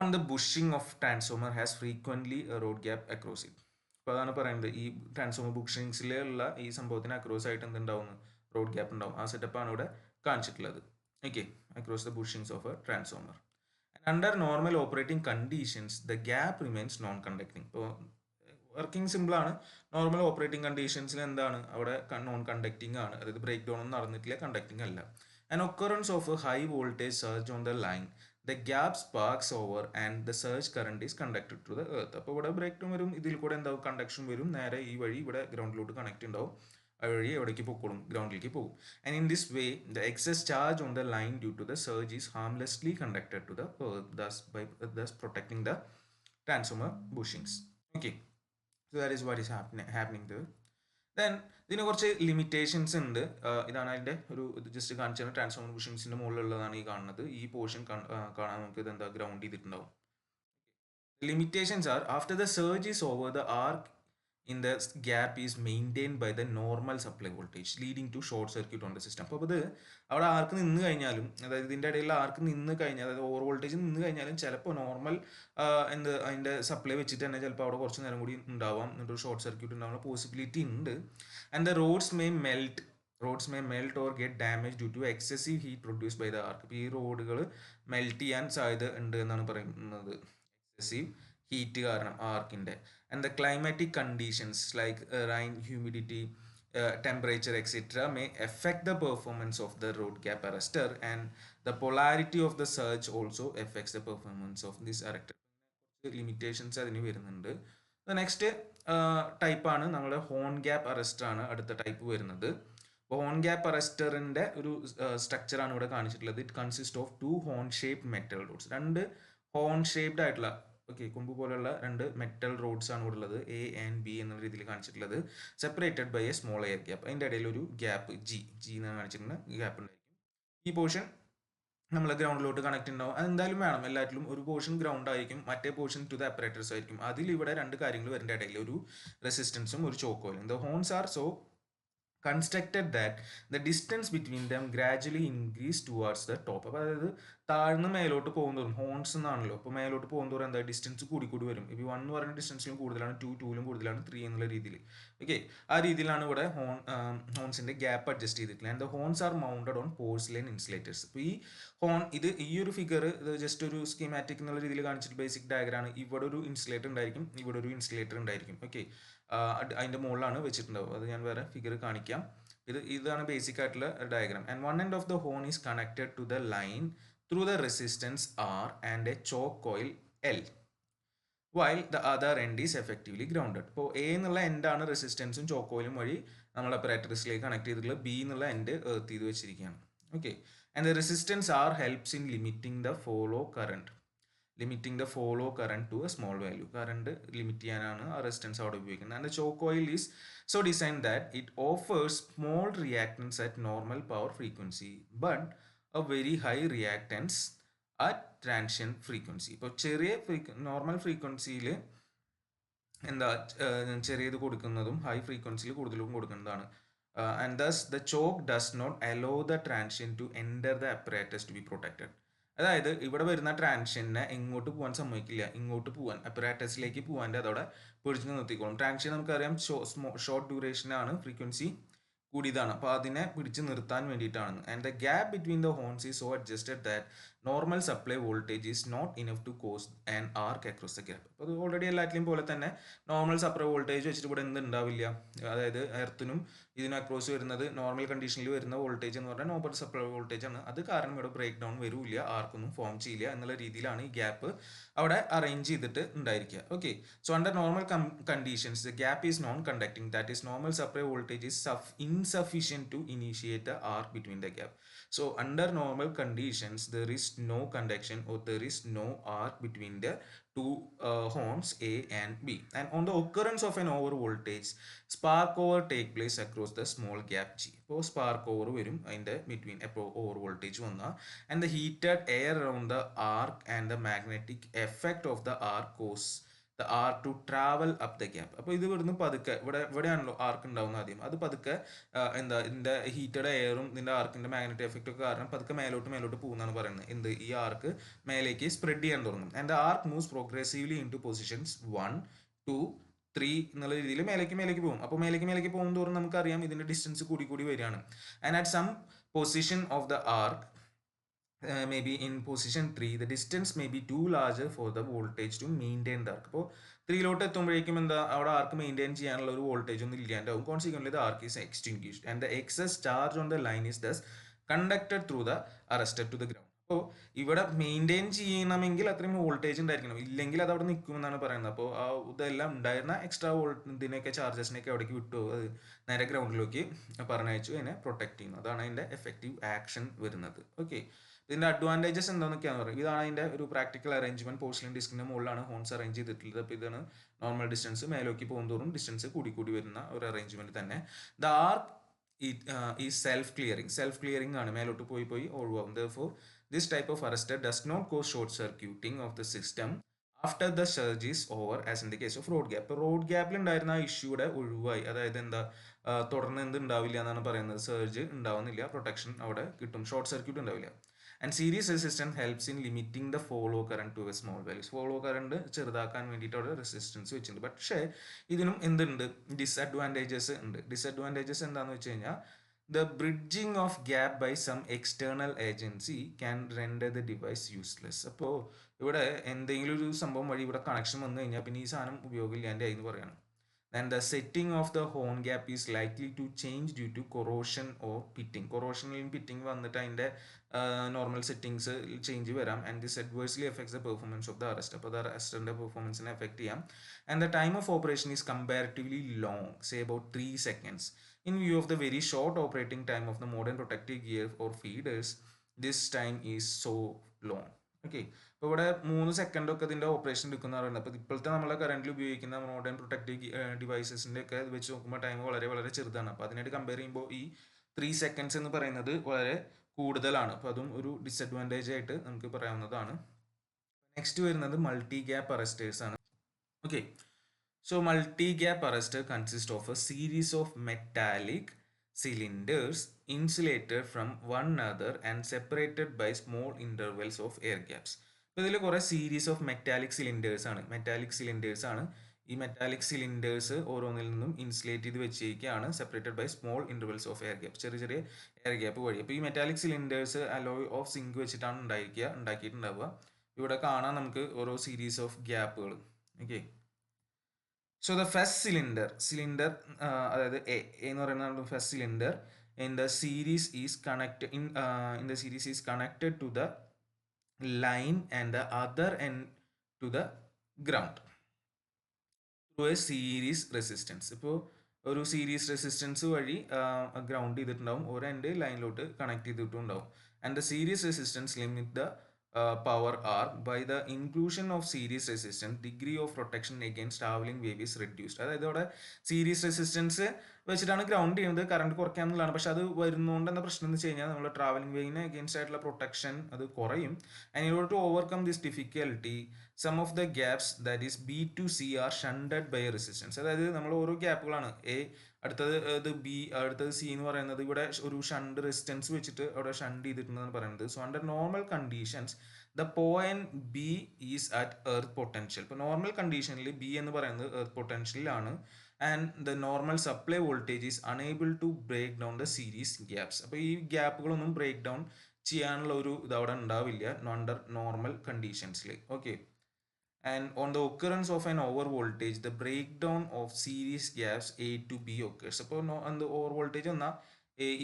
on the bushing of transformer has frequently rod gap across it. അപ്പോൾ അതാണ് പറയുന്നത്, ഈ ട്രാൻസ്ഫോമർ ബുഷിങ്സിലുള്ള ഈ സംഭവത്തിന് അക്രോസ് ആയിട്ട് എന്തുണ്ടാവും, റോഡ് ഗ്യാപ്പ് ഉണ്ടാവും. ആ സെറ്റപ്പാണ് ഇവിടെ കാണിച്ചിട്ടുള്ളത്. Okay, across the bushings of a transformer. Under normal operating conditions, the gap remains non-conducting. ഇപ്പോൾ വർക്കിംഗ് സിമ്പിൾ ആണ്. നോർമൽ ഓപ്പറേറ്റിംഗ് കണ്ടീഷൻസിൽ എന്താണ്, അവിടെ നോൺ കണ്ടക്റ്റിംഗ് ആണ്. അതായത് ബ്രേക്ക് ഡൗൺ ഒന്നും നടന്നിട്ടില്ല, കണ്ടക്റ്റിംഗ് അല്ല. An occurrence of a high voltage surge on the line, the gap sparks over and the surge current is conducted to the earth. അപ്പോൾ ഇവിടെ ബ്രേക്ക് ഡൗൺ വരും, ഇതിൽ കൂടെ എന്താവും, കണ്ടക്ഷൻ വരും, നേരെ ഈ വഴി ഇവിടെ ഗ്രൗണ്ടിലോട്ട് കണക്ട് ഉണ്ടാവും. ആ വഴി എവിടേക്ക് പോയിക്കോളും, ഗ്രൗണ്ടിലേക്ക് പോകും. And in this way the excess charge on the line due to the surge is harmlessly conducted to the earth, thus protecting the transformer bushings. Okay, so that is what is happening there. Then ഇതിന് കുറച്ച് ലിമിറ്റേഷൻസ് ഉണ്ട്. ഇതാണ് അതിൻ്റെ ഒരു ജസ്റ്റ് കാണിച്ചാൽ ട്രാൻസ്ഫോമർ ബുഷിങ്സിൻ്റെ മുകളിലുള്ളതാണ് ഈ കാണുന്നത്. ഈ പോർഷൻ കാണാൻ നമുക്ക് ഇതെന്താ ഗ്രൗണ്ട് ചെയ്തിട്ടുണ്ടാവും. Limitations are, after the surge is over the arc in the gap is maintained by the normal supply voltage leading to short circuit on the system. അപ്പോൾ ഇത് അവിടെ ആർക്ക് നിന്ന് കഴിഞ്ഞാലും, അതായത് ഇതിൻ്റെ ഇടയിൽ ആർക്ക് നിന്ന് കഴിഞ്ഞാൽ, അതായത് ഓവർ വോൾട്ടേജ് നിന്ന് കഴിഞ്ഞാലും ചിലപ്പോൾ നോർമൽ അതിൻ്റെ സപ്ലൈ വെച്ചിട്ട് തന്നെ ചിലപ്പോൾ അവിടെ കുറച്ച് നേരം കൂടി ഉണ്ടാവാം, എന്നിട്ട് ഷോർട്ട് സർക്യൂട്ട് ഉണ്ടാവാനുള്ള പോസിബിലിറ്റി ഉണ്ട്. And the rods may melt or get damage due to excessive heat produce by the arc. ഇപ്പോൾ ഈ റോഡുകൾ മെൽറ്റ് ചെയ്യാൻ സാധ്യത ഉണ്ട് എന്നാണ് പറയുന്നത്, എക്സസീവ് ഹീറ്റ് കാരണം ആർക്കിൻ്റെ. And the climatic conditions like rain, humidity, temperature, etc. may affect the performance of the road gap arrestor, and the polarity of the surge also affects the performance of this arrestor. Limitations അതിന് വരുന്നുണ്ട്. നെക്സ്റ്റ് ടൈപ്പ് ആണ് നമ്മുടെ ഹോൺ ഗ്യാപ്പ് അറസ്റ്റർ ആണ് അടുത്ത ടൈപ്പ് വരുന്നത്. അപ്പോൾ ഹോൺ ഗ്യാപ്പ് അറസ്റ്ററിൻ്റെ ഒരു സ്ട്രക്ചറാണ് ഇവിടെ കാണിച്ചിട്ടുള്ളത്. It consist of 2 horn shaped metal rods, 2 horn shaped ആയിട്ടുള്ള കൊമ്പ് പോലുള്ള 2 മെറ്റൽ റോഡ്സ് ആണ് ഇവിടെ ഉള്ളത്, എ ആൻഡ് ബി എന്ന രീതിയിൽ കാണിച്ചിട്ടുള്ളത്. Separated by a small air gap. അതിൻ്റെ ഇടയിൽ ഒരു ഗ്യാപ്പ് ജി എന്നാണ് കാണിച്ചിട്ടുണ്ട്, ഗ്യാപ്പ് ഉണ്ടായിരിക്കും. ഈ പോർഷൻ നമ്മൾ ഗ്രൗണ്ടിലോട്ട് കണക്ട് ഉണ്ടാവും. അതെന്തായാലും വേണം, എല്ലാറ്റിലും ഒരു പോർഷൻ ഗ്രൗണ്ട് ആയിരിക്കും, മറ്റേ പോർഷൻ ടു ദ അപ്പറേറ്റേഴ്സ് ആയിരിക്കും. അതിൽ ഇവിടെ 2 കാര്യങ്ങൾ വരുന്ന ഇടയിൽ ഒരു റെസിസ്റ്റൻസും ഒരു ചോക്ക് ഓയിലും. The horns are so constructed that the distance between them gradually increase towards the top. അപ്പോൾ അതായത് താഴ്ന്ന് മേലോട്ട് പോകുന്നതും ഹോൺസ് എന്നാണല്ലോ, അപ്പോൾ മേലോട്ട് പോകുന്നതോറും എന്താ ഡിസ്റ്റൻസ് കൂടി വരും. ഇപ്പോൾ 1 എന്ന് പറയുന്ന ഡിസ്റ്റൻസിലും കൂടുതലാണ്, 2 കൂടുതലാണ്, 3 എന്നുള്ള രീതിയിൽ. ഓക്കെ, ആ രീതിയിലാണ് ഇവിടെ ഹോൺസിന്റെ ഗ്യാപ്പ് അഡ്ജസ്റ്റ് ചെയ്തിട്ടുള്ളത്. And the horns are mounted on porcelain insulators. അപ്പോൾ ഈ ഹോൺ ഈ ഒരു ഫിഗർ ഇത് ജസ്റ്റ് ഒരു സ്കീമാറ്റിക് എന്നുള്ള രീതിയിൽ കാണിച്ചിട്ട് ബേസിക് ഡയഗ്രാണ്. ഇവിടെ ഒരു ഇൻസുലേറ്റർ ഉണ്ടായിരിക്കും, ഇവിടെ ഒരു ഇൻസുലേറ്റർ ഉണ്ടായിരിക്കും. ഓക്കെ, അതിൻ്റെ മുകളിലാണ് വെച്ചിട്ടുണ്ടാവും. അത് ഞാൻ വേറെ ഫിഗർ കാണിക്കാം. ഇതാണ് ബേസിക് ആയിട്ടുള്ള diagram. And one end of the horn is connected to the line through the resistance R and a choke coil L, while the other end is effectively grounded. ഇപ്പോൾ എ എന്നുള്ള എൻഡാണ് റെസിസ്റ്റൻസും ചോക്ക് കോയിലും വഴി നമ്മൾ അപ്പറേറ്ററിസിലേക്ക് കണക്ട് ചെയ്തിട്ടുള്ളത്, ബി എന്നുള്ള എൻഡ് എർത്ത് ചെയ്ത് വെച്ചിരിക്കുകയാണ്. Okay, and the resistance R helps in limiting the flow current to a small value. Current limit ചെയ്യാനാണ് ആ റെസിസ്റ്റൻസ് അവിടെ ഉപയോഗിക്കുന്നത്. And the choke coil is so designed that it offers small reactance at normal power frequency but a very high reactance at transient frequency. ഇപ്പോൾ ചെറിയ നോർമൽ ഫ്രീക്വൻസിയിൽ എന്താ ചെറിയത് കൊടുക്കുന്നതും ഹൈ ഫ്രീക്വൻസിയിൽ കൂടുതലും കൊടുക്കുന്നതാണ് and thus the choke does not allow the transient to enter the apparatus to be protected. അതായത് ഇവിടെ വരുന്ന ട്രാൻഷനെ എങ്ങോട്ട് പോകാൻ സമ്മതിക്കില്ല, ഇങ്ങോട്ട് പോകാൻ അപ്പറാറ്റസിലേക്ക് പോകാൻ്റെ അതോടെ പിടിച്ചു നിർത്തിക്കോളും. ട്രാൻഷൻ നമുക്കറിയാം ഷോർട്ട് ഡ്യൂറേഷൻ ആണ്, ഫ്രീക്വൻസി കൂടിയതാണ്, അപ്പോൾ അതിനെ പിടിച്ചു നിർത്താൻ വേണ്ടിയിട്ടാണ്. And the gap between the horns is so adjusted that normal supply voltage is not enough to cause an arc across the gap. അപ്പോൾ അത് ഓൾറെഡി എല്ലാറ്റിലും പോലെ തന്നെ നോർമൽ സപ്ലൈ വോൾട്ടേജ് വെച്ചിട്ട് ഇവിടെ എന്ത് ഉണ്ടാവില്ല, അതായത് എർത്തിനും ഇതിന് അക്രോസ് വരുന്നത് നോർമൽ കണ്ടീഷനിൽ വരുന്ന വോൾട്ടേജ് എന്ന് പറഞ്ഞാൽ നോർമൽ സപ്ലൈ വോൾട്ടേജ് ആണ്. അത് കാരണം ഇവിടെ ബ്രേക്ക് ഡൗൺ വരില്ല, ആർക്കൊന്നും ഫോം ചെയ്യില്ല എന്നുള്ള രീതിയിലാണ് ഈ ഗ്യാപ്പ് അവിടെ അറേഞ്ച് ചെയ്തിട്ട് ഉണ്ടായിരിക്കുക. Okay, so under normal conditions the gap is non conducting, that is normal supply voltage is insufficient to initiate the arc between the gap. So under normal conditions there is no conduction or there is no arc between the two horns A and B, and on the occurrence of an over voltage spark over take place across the small gap G. So spark over varum in the between over voltage vanna, and the heated air around the arc and the magnetic effect of the arc cause the arc to travel up the gap. അപ്പോൾ ഇത് ഇവിടുന്ന് പതുക്കെ ഇവിടെയാണല്ലോ ആർക്ക് ഉണ്ടാവുന്നത് ആദ്യം, അത് പതുക്കെ എന്താ ഇതിൻ്റെ ഹീറ്റഡ് എയറും ഇതിൻ്റെ ആർക്കിൻ്റെ മാഗ്നറ്റിക് എഫക്റ്റ് ഒക്കെ കാരണം പതുക്കെ മേലോട്ട് പോകുന്നതാണ് പറയുന്നത്. എന്ത് ഈ ആർക്ക് മേലേക്ക് സ്പ്രെഡ് ചെയ്യാൻ തുടങ്ങും. And the arc moves progressively into positions 1, 2, 3 എന്നുള്ള രീതിയിൽ മേലേക്ക് പോകും. അപ്പോൾ മേലേക്ക് പോകും തോറും നമുക്കറിയാം ഇതിൻ്റെ ഡിസ്റ്റൻസ് കൂടി വരികയാണ്. And at some position of the arc maybe in position 3 the distance may be too larger for the voltage to maintain the arc. അപ്പോൾ 3 എത്തുമ്പോഴേക്കും എന്താ അവിടെ ആർക്ക് മെയിൻറ്റെയിൻ ചെയ്യാനുള്ള ഒരു വോൾട്ടേജ് ഒന്നും ഇല്ലാണ്ടാവും. Consequently the arc is extinguished and the excess charge on the line is thus conducted through the arrester to the ground. അപ്പോൾ ഇവിടെ മെയിൻറ്റെയിൻ ചെയ്യണമെങ്കിൽ അത്രയും വോൾട്ടേജ് ഉണ്ടായിരിക്കണം, ഇല്ലെങ്കിൽ അത് അവിടെ നിൽക്കുമെന്നാണ് പറയുന്നത്. അപ്പോൾ ആ ഇതെല്ലാം ഉണ്ടായിരുന്ന എക്സ്ട്രാ ഇതിനൊക്കെ ചാർജസിനൊക്കെ അവിടേക്ക് വിട്ടു, അത് നേരെ ഗ്രൗണ്ടിലേക്ക് പറഞ്ഞയച്ചു അതിനെ പ്രൊട്ടക്ട് ചെയ്യുന്നു. അതാണ് അതിൻ്റെ എഫക്റ്റീവ് ആക്ഷൻ വരുന്നത്. ഓക്കെ, ഇതിൻ്റെ അഡ്വാൻറ്റേജസ് എന്താണെന്നൊക്കെയാണെന്ന് പറയും. ഇതാണ് അതിൻ്റെ ഒരു പ്രാക്ടിക്കൽ അറേഞ്ച്മെന്റ്. പോർസിലിൻ ഡിസ്കിൻ്റെ മുകളിലാണ് ഹോൺസ് അറേഞ്ച് ചെയ്തിട്ടുള്ളത്. അപ്പോൾ ഇതാണ് നോർമൽ ഡിസ്റ്റൻസ്, മേലേക്ക് പോകുന്നതോറും ഡിസ്റ്റൻസ് കൂടി വരുന്ന ഒരു അറേഞ്ച്മെന്റ് തന്നെ. ദ ആർക്ക് ഈ സെൽഫ് ക്ലിയറിംഗ് ആണ്, മേലോട്ട് പോയി ഒഴിവാകും. Therefore this type of arrestor does not cause short circuiting of the system after the surge is over as in the case of road gap. Road ഗ്യാപ്പിൽ ഉണ്ടായിരുന്ന ആ ഇഷ്യൂടെ ഒഴിവായി, അതായത് എന്താ തുടർന്ന് എന്ത് ഉണ്ടാവില്ല എന്നാണ് പറയുന്നത്, സർജ് ഉണ്ടാവുന്നില്ല, പ്രൊട്ടക്ഷൻ അവിടെ കിട്ടും, ഷോർട്ട് സർക്യൂട്ട് ഉണ്ടാവില്ല. And series resistance helps in limiting the follow current to a small values. Follow current ചെറുതാക്കാൻ വേണ്ടിയിട്ട് അവിടെ റെസിസ്റ്റൻസ് വെച്ചിട്ടുണ്ട്. പക്ഷേ ഇതിനും എന്തുണ്ട്, ഡിസ്അഡ്വാൻറ്റേജസ് ഉണ്ട്. ഡിസ്അഡ്വാൻറ്റേജസ് എന്താണെന്ന് വെച്ച് കഴിഞ്ഞാൽ the bridging of gap by some external agency can render the device useless. അപ്പോൾ ഇവിടെ എന്തെങ്കിലും ഒരു സംഭവം വഴി ഇവിടെ കണക്ഷൻ വന്നു കഴിഞ്ഞാൽ പിന്നെ ഈ സാധനം ഉപയോഗമില്ലാണ്ടായി എന്ന് പറയണം. Then the setting of the horn gap is likely to change due to corrosion or pitting. Corrosion pitting വന്നിട്ട് അതിൻ്റെ നോർമൽ സെറ്റിങ്സ് ചേഞ്ച് വരാം. And this adversely affects the performance of the arrestor. അപ്പോൾ അത് അറസ്റ്ററിൻ്റെ പെർഫോമൻസിനെ എഫക്ട് ചെയ്യാം. And the time of operation is comparatively long, say about 3 seconds. In view of the very short operating time of the modern protective gear or feeders, this time is so long. Okay, അപ്പോൾ ഇവിടെ 3 സെക്കൻഡൊക്കെ ഇതിൻ്റെ ഓപ്പറേഷൻ എടുക്കുന്ന പറയുന്നത്. അപ്പോൾ ഇപ്പോഴത്തെ നമ്മളെ കറണ്ടിൽ ഉപയോഗിക്കുന്ന മോഡേൺ പ്രൊട്ടക്റ്റീവ് ഡിവൈസസിൻ്റെ ഒക്കെ വെച്ച് നോക്കുമ്പോൾ ടൈം വളരെ ചെറുതാണ്. അപ്പോൾ അതിനായിട്ട് കമ്പയർ ചെയ്യുമ്പോൾ ഈ 3 സെക്കൻഡ്സ് എന്ന് പറയുന്നത് വളരെ കൂടുതലാണ്. അപ്പോൾ അതും ഒരു ഡിസഡ്വാൻറ്റേജ് ആയിട്ട് നമുക്ക് പറയാവുന്നതാണ്. നെക്സ്റ്റ് വരുന്നത് മൾട്ടി ഗ്യാപ്പ് അറസ്റ്റേഴ്സ് ആണ്. Okay, so multi-gap arrestor consists of a series of metallic cylinders insulated from one another and separated by small intervals of air gaps. അപ്പോൾ ഇതിൽ കുറേ സീരീസ് ഓഫ് മെറ്റാലിക് സിലിണ്ടേഴ്സ് ആണ്. ഈ മെറ്റാലിക് സിലിണ്ടേഴ്സ് ഓരോന്നിൽ നിന്നും ഇൻസുലേറ്റ് ചെയ്ത് വെച്ചിരിക്കുകയാണ്, separated by small intervals of air gap, ചെറിയ എയർ ഗ്യാപ്പ് വഴി. അപ്പോൾ ഈ metallic cylinders alloy of zinc വെച്ചിട്ടാണ് ഉണ്ടാക്കിയിട്ടുണ്ടാവുക. ഇവിടെ കാണാം നമുക്ക് ഓരോ സീരീസ് ഓഫ് ഗ്യാപ്പുകൾ. Okay, so the first cylinder അതായത് എ എന്ന് പറയുന്നത് first cylinder in the series is connected to the line and the other end to the ground through a series resistance. ഇപ്പോൾ ഒരു സീരീസ് റെസിസ്റ്റൻസ് വഴി ഗ്രൗണ്ട് ചെയ്തിട്ടുണ്ടാവും, ഒരു എൻഡ് ലൈനിലോട്ട് കണക്ട് ചെയ്തിട്ടുണ്ടാവും. And the series resistance limit the power R by the inclusion of series resistance, degree of protection against traveling wave is reduced. അതായത് അവിടെ സീരീസ് റെസിസ്റ്റൻസ് വെച്ചിട്ടാണ് ഗ്രൗണ്ട് ചെയ്യുന്നത്, കറണ്ട് കുറയ്ക്കുക എന്നുള്ളതാണ്. പക്ഷെ അത് വരുന്നതുകൊണ്ട് എന്താ പ്രശ്നം എന്ന് വെച്ച് കഴിഞ്ഞാൽ നമ്മൾ ട്രാവലിംഗ് വേവിന് അഗേൻസ്റ്റ് ആയിട്ടുള്ള പ്രൊട്ടക്ഷൻ അത് കുറയും. And in order to overcome this difficulty some of the gaps that is B to C are shunted by resistance. അതായത് നമ്മൾ ഓരോ ഗ്യാപ്പുകളാണ് എ, അടുത്തത് ഇത് ബി, അടുത്തത് സി എന്ന് പറയുന്നത് ഇവിടെ ഒരു ഷണ്ട് റെസിസ്റ്റൻസ് വെച്ചിട്ട് അവിടെ ഷണ്ട് ചെയ്തിട്ടുണ്ടെന്ന് പറയുന്നത്. So under normal conditions the point B is at earth potential. ഇപ്പോൾ നോർമൽ കണ്ടീഷനിൽ ബി എന്ന് പറയുന്നത് എർത്ത് പൊട്ടൻഷ്യലാണ് and the normal supply voltage is unable to break down the series gaps. അപ്പോൾ ഈ ഗ്യാപ്പുകളൊന്നും ബ്രേക്ക് ഡൗൺ ചെയ്യാനുള്ള ഒരു ഇത് അവിടെ ഉണ്ടാവില്ല അണ്ടർ നോർമൽ കണ്ടീഷൻസിൽ. Okay. And on the occurrence of an over voltage, the breakdown of series gaps A to B occurs. അപ്പോൾ ഓവർ വോൾട്ടേജ് എന്നാൽ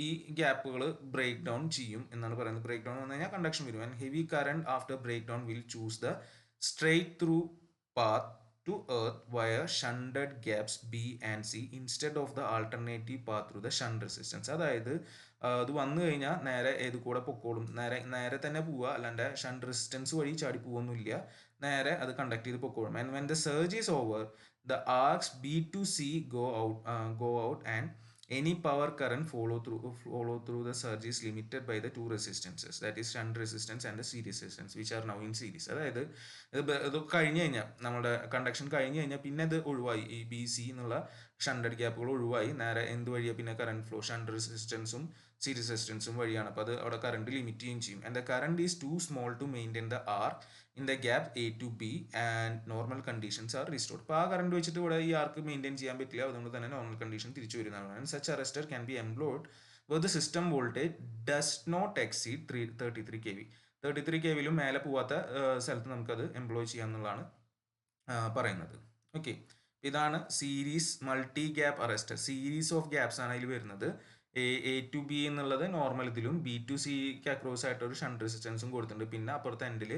ഈ ഗ്യാപ്പുകൾ ബ്രേക്ക് ഡൗൺ ചെയ്യും എന്നാണ് പറയുന്നത്. ബ്രേക്ക് ഡൗൺ വന്നു കഴിഞ്ഞാൽ കണ്ടക്ഷൻ വരും. And heavy current after break down will choose the straight through path to earth via shunted gaps B and C instead of the alternative path through the shunt resistance. അതായത് ഇത് വന്നു കഴിഞ്ഞാൽ നേരെ ഏത് കൂടെ പൊക്കോളും, നേരെ തന്നെ പോവുക, അല്ലാണ്ട് ഷണ്ട് റെസിസ്റ്റൻസ് വഴി ചാടി പോകുന്നില്ല, നേരെ അത് കണ്ടക്ട് ചെയ്ത് പൊക്കോളും. And when the surge is over the arcs B to C go out and any power current follow through the surge is limited by the two resistances, that is shunt resistance and the series resistance, which are now in series. അതായത് ഇത് കഴിഞ്ഞ് കഴിഞ്ഞാൽ നമ്മുടെ കണ്ടക്ഷൻ കഴിഞ്ഞ് കഴിഞ്ഞാൽ പിന്നെ ഇത് ഒഴിവായി, ഈ ബി സി എന്നുള്ള ഷണ്ടഡ് ഗ്യാപ്പുകൾ ഒഴിവായി, നേരെ എന്ത് വഴിയാണ് പിന്നെ കറണ്ട് ഫ്ലോ ഷണ്ട് റെസിസ്റ്റൻസും സീരീസ് റെസിസ്റ്റൻസും വഴിയാണ്. അപ്പോൾ അത് അവിടെ കറണ്ട് ലിമിറ്റ് ചെയ്യുകയും ചെയ്യും. And the current is too small to maintain the arc in the gap A to B and normal conditions are restored. അപ്പോൾ ആ കറണ്ട് വെച്ചിട്ട് ഇവിടെ ഈ ആർക്ക് മെയിൻറ്റെയിൻ ചെയ്യാൻ പറ്റില്ല, അതുകൊണ്ട് തന്നെ നോർമൽ കണ്ടീഷൻ തിരിച്ചു വരുന്നതാണ്. And such arrester can be employed where the system voltage does not exceed 33 kV. 33 കെവിയിലും മേലെ പോവാത്ത സ്ഥലത്ത് നമുക്കത് എംപ്ലോയ് ചെയ്യാന്നുള്ളതാണ് പറയുന്നത്. ഓക്കെ. ഇതാണ് series multi gap arrester. Series of gaps ആണ് അതിൽ വരുന്നത്. എ ടു ബി എന്നുള്ളത് നോർമൽ ഇതിലും ബി ടു സിക്ക് അക്രോസ് ആയിട്ട് ഒരു ഷണ്ട് റെസിസ്റ്റൻസും കൊടുത്തിട്ടുണ്ട്. പിന്നെ അപ്പുറത്തെ എൻഡിൽ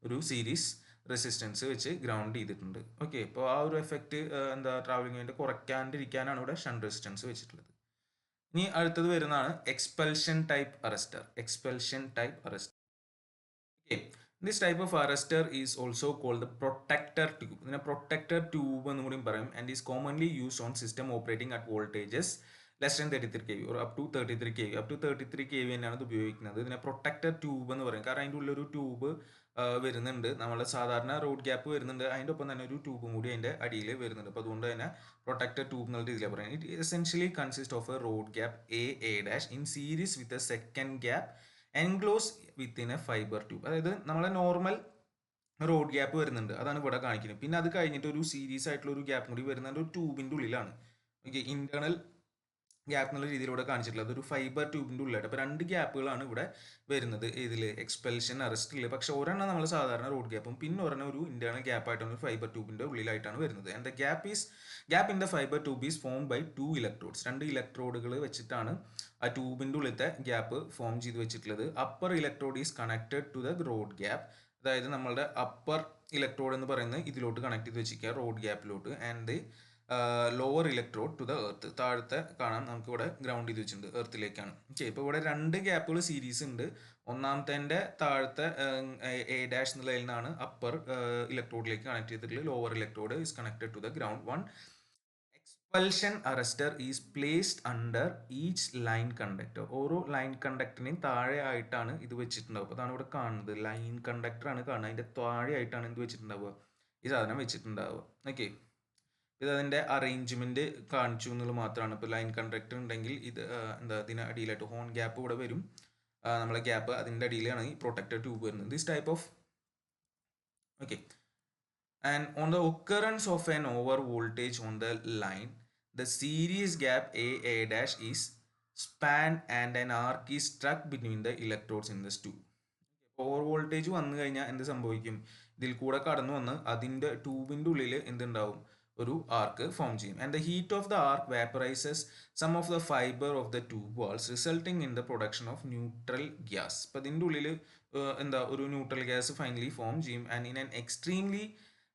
ഒരു സീരീസ് റെസിസ്റ്റൻസ് വെച്ച് ഗ്രൗണ്ട് ചെയ്തിട്ടുണ്ട്. ഓക്കെ. അപ്പോൾ ആ ഒരു എഫക്റ്റ് എന്താ ട്രാവലിംഗ് വേണ്ടി കുറയ്ക്കാണ്ടിരിക്കാനാണ് ഇവിടെ ഷണ്ട് റെസിസ്റ്റൻസ് വെച്ചിട്ടുള്ളത്. ഇനി അടുത്തത് വരുന്നതാണ് expulsion type arrester. Expulsion type arrester. Okay. This type of arrestor is also called the protector tube. ഇതിനെ protector tube എന്നും കൂടി പറയും and is commonly used on system operating at voltages less than 33 kV or up to 33 kV. Up to 33 kV തന്നെയാണ് ഇത് ഉപയോഗിക്കുന്നത്. ഇതിനെ പ്രൊട്ടക്ടർ ട്യൂബ് എന്ന് പറയും. കാരണം അതിൻ്റെ ഉള്ളൊരു ട്യൂബ് വരുന്നുണ്ട്. നമ്മളെ സാധാരണ റോഡ് ഗ്യാപ്പ് വരുന്നുണ്ട്, അതിൻ്റെ ഒപ്പം തന്നെ ഒരു ട്യൂബും കൂടി അതിൻ്റെ അടിയിൽ വരുന്നുണ്ട്. അപ്പോൾ അതുകൊണ്ട് തന്നെ പ്രൊട്ടക്ടർ ട്യൂബ് എന്നുള്ള രീതിയിലാണ് പറയുന്നത്. It essentially consist of A road gap A dash in series with a second gap enclose within A fibre tube. അതായത് നമ്മളെ നോർമൽ റോഡ് ഗ്യാപ്പ് വരുന്നുണ്ട്, അതാണ് ഇവിടെ കാണിക്കുന്നത്. പിന്നെ അത് കഴിഞ്ഞിട്ട് ഒരു സീരീസ് ആയിട്ടുള്ള ഒരു ഗ്യാപ്പ് കൂടി വരുന്നുണ്ട്, ഒരു ട്യൂബിൻ്റെ ഉള്ളിലാണ്. ഓക്കെ. ഇന്റേണൽ ഗ്യാപ്പ് എന്നുള്ള രീതിയിലൂടെ കാണിച്ചിട്ടുള്ളത് ഒരു ഫൈബർ ട്യൂബിൻ്റെ ഉള്ളിലായിട്ട്. അപ്പോൾ രണ്ട് ഗ്യാപ്പുകളാണ് ഇവിടെ വരുന്നത് ഇതിൽ എക്സ്പെൽഷൻ അറസ്റ്റിൽ. പക്ഷേ ഒരെണ്ണം നമ്മൾ സാധാരണ റോഡ് ഗ്യാപ്പും പിന്നെ ഒരെണ്ണം ഒരു ഇന്റേണൽ ഗ്യാപ്പായിട്ടാണ് ഒരു ഫൈബർ ട്യൂബിൻ്റെ ഉള്ളിലായിട്ടാണ് വരുന്നത്. And the gap in the fibre tube is form by two electrodes. രണ്ട് ഇലക്ട്രോഡുകൾ വെച്ചിട്ടാണ് ആ ട്യൂബിൻ്റെ ഉള്ളിലത്തെ ഗ്യാപ്പ് ഫോം ചെയ്ത് വെച്ചിട്ടുള്ളത്. Upper electrode is connected to the rod gap. അതായത് നമ്മളുടെ അപ്പർ ഇലക്ട്രോഡ് എന്ന് പറയുന്നത് ഇതിലോട്ട് കണക്ട് ചെയ്ത് വെച്ചിരിക്കുക, റോഡ് ഗ്യാപ്പിലോട്ട്. And the lower electrode to the earth. താഴത്തെ കാണാം നമുക്ക് ഇവിടെ ഗ്രൗണ്ട് ചെയ്ത് വെച്ചിട്ടുണ്ട്, എർത്തിലേക്കാണ്. ഓക്കെ. ഇപ്പോൾ ഇവിടെ രണ്ട് ഗ്യാപ്പുകൾ സീരീസ് ഉണ്ട്. ഒന്നാമത്തെ താഴത്തെ എ ഡാഷ് എന്നുള്ളതിൽ നിന്നാണ് അപ്പർ ഇലക്ട്രോഡിലേക്ക് കണക്ട് ചെയ്തിട്ടുള്ളത്. Lower electrode is connected to the ground. One expulsion arrester is placed under each line conductor. ഓരോ ലൈൻ കണ്ടക്ടറിനെയും താഴെ ആയിട്ടാണ് ഇത് വെച്ചിട്ടുണ്ടാവുക. അപ്പോൾ അതാണ് ഇവിടെ കാണുന്നത്, ലൈൻ കണ്ടക്ടറാണ് കാണുന്നത്. അതിൻ്റെ താഴെ ആയിട്ടാണ് ഇത് വെച്ചിട്ടുണ്ടാവുക, ഈ സാധനം വെച്ചിട്ടുണ്ടാവുക. ഓക്കെ. ഇത് അതിൻ്റെ അറേഞ്ച്മെൻറ്റ് കാണിച്ചു എന്നുള്ളത് മാത്രമാണ്. ഇപ്പോൾ ലൈൻ കണ്ടക്ടർ ഉണ്ടെങ്കിൽ ഇത് ഇതിന് അടിയിലായിട്ട് ഹോൺ ഗ്യാപ്പ് ഇവിടെ വരും. നമ്മളെ ഗ്യാപ്പ് അതിൻ്റെ അടിയിലാണ് ഈ പ്രൊട്ടക്ടർ ട്യൂബ് വരുന്നത്. This type of okay. And on the occurrence of an over voltage on the line, the series gap A dash is spanned and an arc is struck between the electrodes in this tube. Over voltage വന്നു കഴിഞ്ഞാൽ എന്ത് സംഭവിക്കും? ഇതിൽ കൂടെ കടന്നു വന്ന് അതിൻ്റെ ട്യൂബിൻ്റെ ഉള്ളിൽ എന്തുണ്ടാവും? ഒരു ആർക്ക് ഫോം ചെയ്യും. And the heat of the arc vaporises some of the fibre of the tube walls resulting in the production of neutral gas. അപ്പോൾ ഇതിൻ്റെ ഉള്ളിൽ ഒരു ന്യൂട്രൽ ഗ്യാസ് ഫൈനലി ഫോം ചെയ്യും. And in an extremely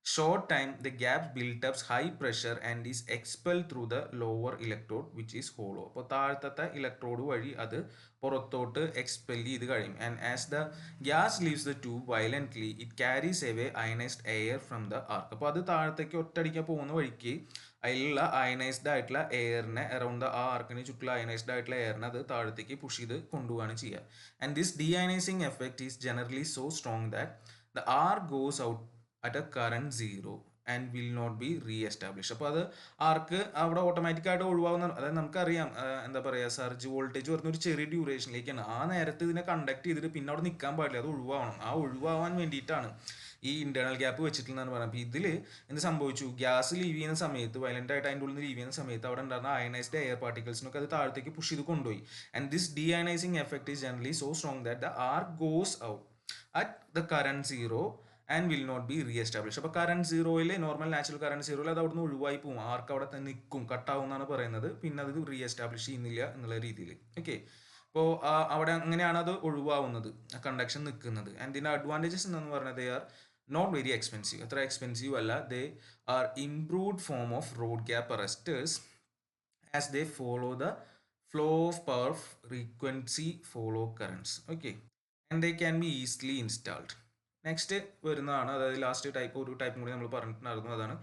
short time, the gap built up high pressure and is expelled through the lower electrode which is hollow. അപ്പോൾ താഴത്തെ ഇലക്ട്രോഡ് വഴി അത് പുറത്തോട്ട് എക്സ്പെൽ ചെയ്ത് കഴിയും. And as the gas leaves the tube violently it carries away ionised air from the arc. അപ്പോൾ അത് താഴത്തേക്ക് ഒറ്റയടിക്കാൻ പോകുന്ന വഴിക്ക് അതിലുള്ള അയനൈസ്ഡ് ആയിട്ടുള്ള എയറിനെ അറൗണ്ട് ആ ആർക്കിന് ചുറ്റുള്ള അയനൈസ്ഡ് ആയിട്ടുള്ള എയറിനെ അത് താഴത്തേക്ക് പുഷ് ചെയ്ത് കൊണ്ടുപോവുകയാണ് ചെയ്യുക. And this deionising effect is generally so strong that the arc goes out at a current zero and will not be reestablish. അപ്പോൾ അത് ആർക്ക് അവിടെ ഓട്ടോമാറ്റിക്കായിട്ട് ഒഴിവാകുന്ന, അതായത് നമുക്കറിയാം എന്താ പറയുക, സർജ് വോൾട്ടേജ് വരുന്ന ഒരു ചെറിയ ഡ്യൂറേഷനിലേക്കാണ്. ആ നേരത്ത് ഇതിനെ കണ്ടക്ട് ചെയ്തിട്ട് പിന്നെ അവിടെ നിൽക്കാൻ പാടില്ല, അത് ഒഴിവാകണം. ആ ഒഴിവാകാൻ വേണ്ടിയിട്ടാണ് ഈ ഇന്റേണൽ ഗ്യാപ്പ് വെച്ചിട്ടുള്ളതെന്ന് പറയുന്നത്. അപ്പോൾ ഇതിൽ എന്ത് സംഭവിച്ചു, ഗ്യാസ് ലീവ് ചെയ്യുന്ന സമയത്ത് വയലൻ്റ് ആയിട്ട് അതിൻ്റെ ഉള്ളിൽ നിന്ന് ലീവ് ചെയ്യുന്ന സമയത്ത് അവിടെ ഉണ്ടായിരുന്ന അയനൈസ്ഡ് എയർ പാർട്ടിക്കിൾസിനൊക്കെ അത് താഴത്തേക്ക് പുഷ് ചെയ്ത് കൊണ്ടുപോയി. And this deionising effect is generally so strong that the arc goes out at the current zero and will not be reestablish. അപ്പോൾ കറണ്ട് സീറോയിൽ, നോർമൽ നാച്ചുറൽ കറണ്ട് സീറോയിൽ അത് അവിടുന്ന് ഒഴിവായി പോകും, ആർക്ക് അവിടെ തന്നെ നിൽക്കും, കട്ടാവും എന്നാണ് പറയുന്നത്. പിന്നെ അത് റീ എസ്റ്റാബ്ലിഷ് ചെയ്യുന്നില്ല എന്നുള്ള രീതിയിൽ. ഓക്കെ, അപ്പോൾ അവിടെ അങ്ങനെയാണ് അത് ഒഴിവാവുന്നത്, കണ്ടക്ഷൻ നിൽക്കുന്നത്. ആൻഡ് ഇതിൻ്റെ അഡ്വാൻറ്റേജസ് എന്ന് പറയുന്നത് they are not very expensive, അത്ര എക്സ്പെൻസീവ് അല്ല. They are improved form of rod gap arresters as they follow the flow of power frequency follow currents. Okay, and they can be easily installed. Next വരുന്നതാണ്, അതായത് ലാസ്റ്റ് ടൈപ്പ്, ഒരു ടൈപ്പും കൂടി നമ്മൾ പറഞ്ഞിട്ടുണ്ടായിരുന്നു, അതാണ്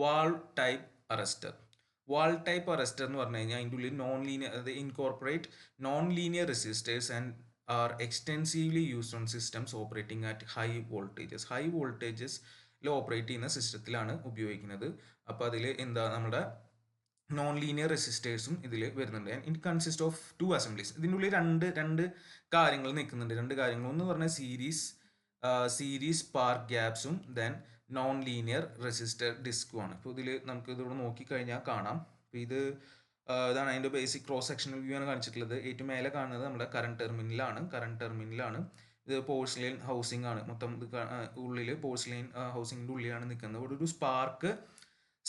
valve type arrester. Valve type arrester എന്ന് പറഞ്ഞു കഴിഞ്ഞാൽ അതിൻ്റെ ഉള്ളിൽ നോൺ ലീനിയർ, അതായത് incorporate non linear resistors and are extensively used on systems operating at high voltages. High വോൾട്ടേജസിൽ ഓപ്പറേറ്റ് ചെയ്യുന്ന സിസ്റ്റത്തിലാണ് ഉപയോഗിക്കുന്നത്. അപ്പോൾ അതിൽ എന്താ, നമ്മുടെ നോൺ ലീനിയർ റെസിസ്റ്റേഴ്സും ഇതിൽ വരുന്നുണ്ട്. And it consist of two assemblies. ഇതിൻ്റെ ഉള്ളിൽ രണ്ട് കാര്യങ്ങൾ നിൽക്കുന്നുണ്ട്. രണ്ട് കാര്യങ്ങൾ, ഒന്ന് പറഞ്ഞാൽ സീരീസ് സ്പാർക്ക് ഗ്യാപ്സും ദെൻ നോൺ ലീനിയർ റെസിസ്റ്റർ ഡിസ്കുമാണ്. ഇപ്പോൾ ഇതിൽ നമുക്ക് ഇതിവിടെ നോക്കിക്കഴിഞ്ഞാൽ കാണാം. അപ്പോൾ ഇതാണ് അതിൻ്റെ ബേസിക് ക്രോസ് സെക്ഷണൽ വ്യൂ ആണ് കാണിച്ചിട്ടുള്ളത്. ഏറ്റവും മേലെ കാണുന്നത് നമ്മുടെ കറണ്ട് ടെർമിനലാണ്. ഇത് പോഴ്സിലെയിൻ ഹൗസിംഗ് ആണ് മൊത്തം. ഇത് ഉള്ളിൽ പോഴ്സിലെയിൻ ഹൗസിങ്ങിൻ്റെ ഉള്ളിലാണ് നിൽക്കുന്നത്. ഇവിടെ ഒരു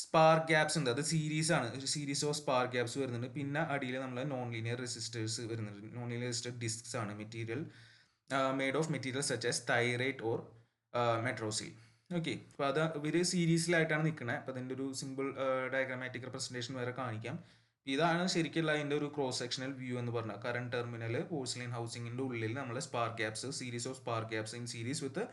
സ്പാർക്ക് ഗ്യാപ്സ് ഉണ്ട്, അത് സീരീസ് ആണ്, ഒരു സീരീസ് ഓഫ് സ്പാർക്ക് ഗ്യാപ്സ് വരുന്നുണ്ട്. പിന്നെ അടിയിൽ നമ്മൾ നോൺ ലീനിയർ റെസിസ്റ്റേഴ്സ് വരുന്നുണ്ട്. നോൺ ലീനിയർ റെസിസ്റ്റർ ഡിസ്ക്സ് ആണ്, material made of material such as thyrite or metrosil. Okay, അപ്പോൾ അത് ഇവർ സീരീസിലായിട്ടാണ് നിൽക്കുന്നത്. അപ്പോൾ അതിൻ്റെ ഒരു സിമ്പിൾ ഡയഗ്രാമാറ്റിക് റെപ്രസെൻറ്റേഷൻ വേറെ കാണിക്കാം. ഇതാണ് ശരിക്കുള്ള അതിൻ്റെ ഒരു ക്രോസ് സെക്ഷണൽ വ്യൂ എന്ന് പറഞ്ഞാൽ. കറണ്ട് ടെർമിനൽ പോഴ്സിലെയിൻ ഹൗസിങ്ങിൻ്റെ ഉള്ളിൽ നമ്മൾ spark gaps, series of spark gaps in series with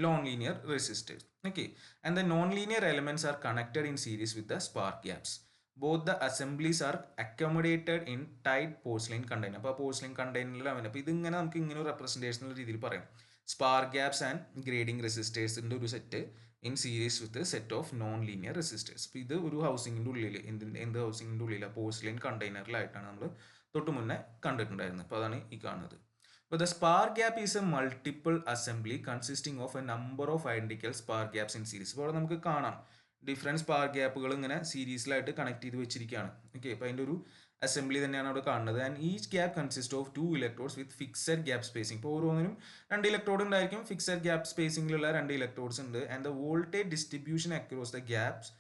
non-linear resistors. Okay, and the non-linear elements are connected in series with the spark gaps. Both the assemblies are accommodated in tight porcelain container. അപ്പോൾ പോഴ്സിലെയിൻ കണ്ടെയ്നറിലാണ്. അപ്പോൾ ഇതിങ്ങനെ നമുക്ക് ഇങ്ങനെ ഒരു റെപ്രസെൻറ്റേഷണൽ രീതിയിൽ പറയാം. സ്പാർക്ക് ഗ്യാപ്സ് ആൻഡ് ഗ്രേഡിംഗ് റെസിസ്റ്റേഴ്സിൻ്റെ ഒരു set in series with set of non linear resistors. അപ്പോൾ ഇത് ഒരു ഹൗസിങ്ങിൻ്റെ ഉള്ളിൽ, എന്ത് ഹൗസിങ്ങിൻ്റെ ഉള്ളിലാണ്, പോഴ്സിലെയിൻ കണ്ടെയ്നറിലായിട്ടാണ് നമ്മൾ തൊട്ട് മുന്നേ കണ്ടിട്ടുണ്ടായിരുന്നത്. അപ്പോൾ അതാണ് ഈ കാണുന്നത്. But the spark gap is a multiple assembly consisting of a number of identical spark gaps in series. അപ്പോൾ നമുക്ക് കാണാം ഡിഫറെൻറ്റ് സ്പാർക്ക് ഗ്യാപ്പുകൾ ഇങ്ങനെ സീരീസിലായിട്ട് കണക്ട് ചെയ്ത് വെച്ചിരിക്കുകയാണ്. ഓക്കെ, അപ്പോൾ അതിൻ്റെ ഒരു അസംബ്ലി തന്നെയാണ് അവിടെ കാണുന്നത്. And each gap consist of 2 electrodes with fixed gap spacing. ഇപ്പോൾ ഓരോന്നിനും 2 ഇലക്ട്രോഡ് ഉണ്ടായിരിക്കും, ഫിക്സഡ് ഗ്യാപ്പ് സ്പേസിംഗിലുള്ള 2 ഇലക്ട്രോഡ്സ് ഉണ്ട്. And the voltage distribution across the gaps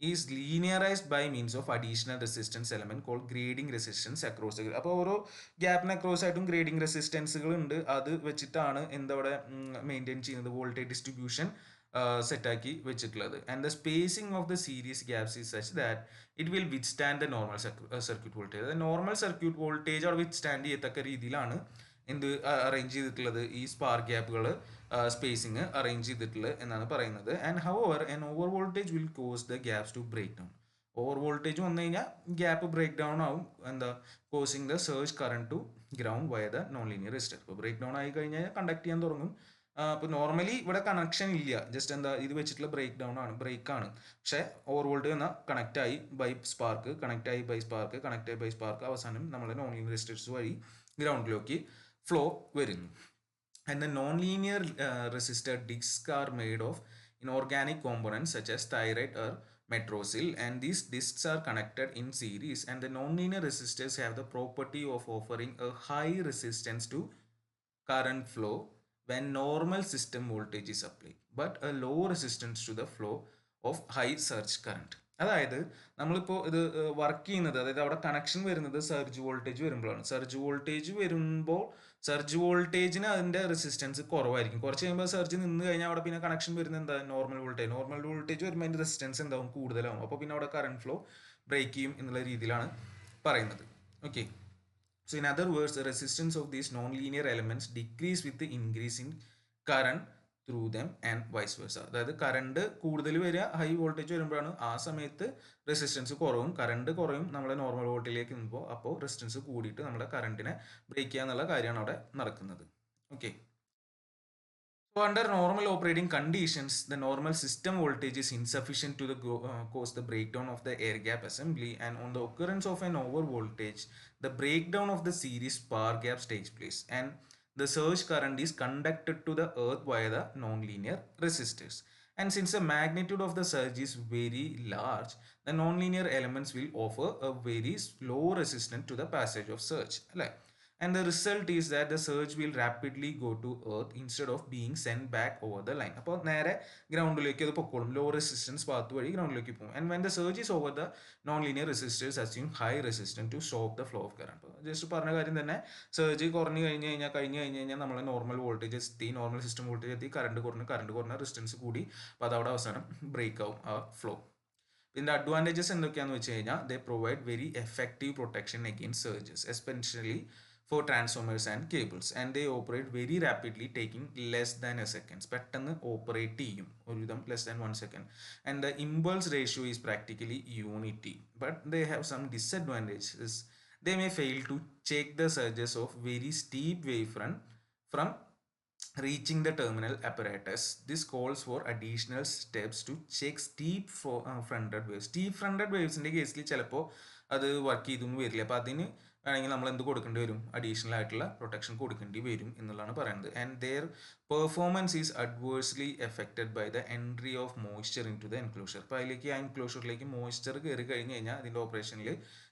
is linearized by means of additional resistance element called grading resistance across the. അപ്പോൾ ഓരോ ഗ്യാപ്പിന് അക്രോസ് ആയിട്ടും ഗ്രേഡിംഗ് റെസിസ്റ്റൻസുകൾ ഉണ്ട്. അത് വെച്ചിട്ടാണ് എന്തവിടെ മെയിൻറ്റെയിൻ ചെയ്യുന്നത്, വോൾട്ടേജ് ഡിസ്ട്രിബ്യൂഷൻ സെറ്റാക്കി വെച്ചിട്ടുള്ളത്. And the spacing of the series gaps is such that it will withstand the normal circuit voltage. അതായത് നോർമൽ സർക്യൂട്ട് വോൾട്ടേജ് അവിടെ വിത്ത്സ്റ്റാൻഡ് ചെയ്യത്തക്ക രീതിയിലാണ് എന്ത് അറേഞ്ച് ചെയ്തിട്ടുള്ളത്, ഈ സ്പാർക്ക് ഗ്യാപ്പുകൾ സ്പേസിങ് അറേഞ്ച് ചെയ്തിട്ടുള്ളത് എന്നാണ് പറയുന്നത്. And however an over voltage will cause the gaps to break down. Over voltage വന്നു കഴിഞ്ഞാൽ ഗ്യാപ്പ് ബ്രേക്ക് ഡൗൺ ആവും, എന്താ causing the surge current to ground via the non linear resistor. ഇപ്പോൾ ബ്രേക്ക് ഡൗൺ ആയി കഴിഞ്ഞാൽ കണ്ടക്ട് ചെയ്യാൻ തുടങ്ങും. അപ്പോൾ നോർമലി ഇവിടെ കണക്ഷൻ ഇല്ല, ജസ്റ്റ് എന്താ ഇത് വെച്ചിട്ടുള്ള ബ്രേക്കാണ്. പക്ഷേ ഓവർ വോൾട്ടേജ് എന്നാൽ കണക്റ്റ് ആയി ബൈ സ്പാർക്ക്, അവസാനം നമ്മൾ നോൺ ലീനിയർ റെസിസ്റ്റേഴ്സ് വഴി ഗ്രൗണ്ടിലേക്ക് ഫ്ലോ വരുന്നു. And the non-linear resistor discs are made of inorganic components such as thyrite or metrosil, and these discs are connected in series, and the non-linear resistors have the property of offering a high resistance to current flow when normal system voltage is applied, but a low resistance to the flow of high surge current. അതായത് നമ്മളിപ്പോൾ ഇത് വർക്ക് ചെയ്യുന്നത്, അതായത് അവിടെ കണക്ഷൻ വരുന്നത് സർജ് വോൾട്ടേജ് വരുമ്പോഴാണ്. സർജ് വോൾട്ടേജ് വരുമ്പോൾ സർജ് വോൾട്ടേജിന് അതിൻ്റെ റെസിസ്റ്റൻസ് കുറവായിരിക്കും. കുറച്ച് കഴിയുമ്പോൾ സർജ് നിന്ന് കഴിഞ്ഞാൽ അവിടെ പിന്നെ കണക്ഷൻ വരുന്നത് എന്താ, നോർമൽ വോൾട്ടേജ്. നോർമൽ വോൾട്ടേജ് വരുമ്പോൾ അതിൻ്റെ റെസിസ്റ്റൻസ് എന്താവും, കൂടുതലാവും. അപ്പോൾ പിന്നെ അവിടെ കറണ്ട് ഫ്ലോ ബ്രേക്ക് ചെയ്യും എന്നുള്ള രീതിയിലാണ് പറയുന്നത്. Okay. So in other words, the resistance of these non-linear elements decrease with the increase in current through them and vice versa. അതായത് കറണ്ട് കൂടുതൽ വരിക ഹൈ വോൾട്ടേജ് വരുമ്പോഴാണ്, ആ സമയത്ത് റെസിസ്റ്റൻസ് കുറവും, കറണ്ട് കുറയും നമ്മളെ നോർമൽ വോൾട്ടേജിലേക്ക് നിൽക്കുമ്പോൾ, അപ്പോൾ റെസിസ്റ്റൻസ് കൂടിയിട്ട് നമ്മുടെ കറണ്ടിനെ ബ്രേക്ക് ചെയ്യുക എന്നുള്ള കാര്യമാണ് അവിടെ നടക്കുന്നത്. Okay. So under normal operating conditions, the normal system voltage is insufficient to cause the breakdown of the air gap assembly, and on the occurrence of an over voltage, the breakdown of the series spark gaps takes place, and the surge current is conducted to the earth via the non-linear resistors. And since the magnitude of the surge is very large, the non-linear elements will offer a very low resistance to the passage of surge. And the result is that the surge will rapidly go to earth instead of being sent back over the line. അപ്പോൾ നേരെ ഗ്രൗണ്ടിലേക്ക് അത് പൊക്കോളും, ലോ റെസിസ്റ്റൻസ് പാത്ത് വഴി ഗ്രൗണ്ടിലേക്ക് പോകും. And when the surge is over the non linear resistors assume high resistance to stop the flow of current. അപ്പോൾ ജസ്റ്റ് പറഞ്ഞ കാര്യം തന്നെ, സർജ് കുറഞ്ഞു കഴിഞ്ഞാൽ നമ്മൾ നോർമൽ വോൾട്ടേജ് എത്തി, നോർമൽ സിസ്റ്റം വോൾട്ടേജ് എത്തി, കറണ്ട് കുറഞ്ഞ റെസിസ്റ്റൻസ് കൂടി, അപ്പോൾ അതവിടെ അവസാനം ബ്രേക്ക് ആവും ആ ഫ്ലോ. ഇതിൻ്റെ അഡ്വാൻറ്റേജസ് എന്തൊക്കെയാണെന്ന് വെച്ച് കഴിഞ്ഞാൽ, ദേ provide very effective protection against surges, especially for transformers and cables, and they operate very rapidly, taking less than a second. പെട്ടെന്ന് ഓപ്പറേറ്റ് ചെയ്യും, ഒരുവിധം less than 1 second, and the impulse ratio is practically unity. But they have some disadvantages. They may fail to check the surges of very steep wavefront from reaching the terminal apparatus. This calls for additional steps to check steep fronted waves. Steep fronted wavesന്റെ കേസിൽ ചിലപ്പോൾ അത് വർക്ക് ചെയ്തൊന്നും വരില്ല. അപ്പോൾ അതിന് വേണമെങ്കിൽ നമ്മൾ എന്ത് കൊടുക്കേണ്ടി വരും, അഡീഷണൽ ആയിട്ടുള്ള പ്രൊട്ടക്ഷൻ കൊടുക്കേണ്ടി വരും എന്നുള്ളതാണ് പറയുന്നത്. And their performance is adversely affected by the entry of moisture into the enclosure. അപ്പോൾ അതിലേക്ക്, ആ എൻക്ലോഷറിലേക്ക് മോയ്സ്ചർ കയറി കഴിഞ്ഞ് കഴിഞ്ഞാൽ അതിൻ്റെ ഓപ്പറേഷനിൽ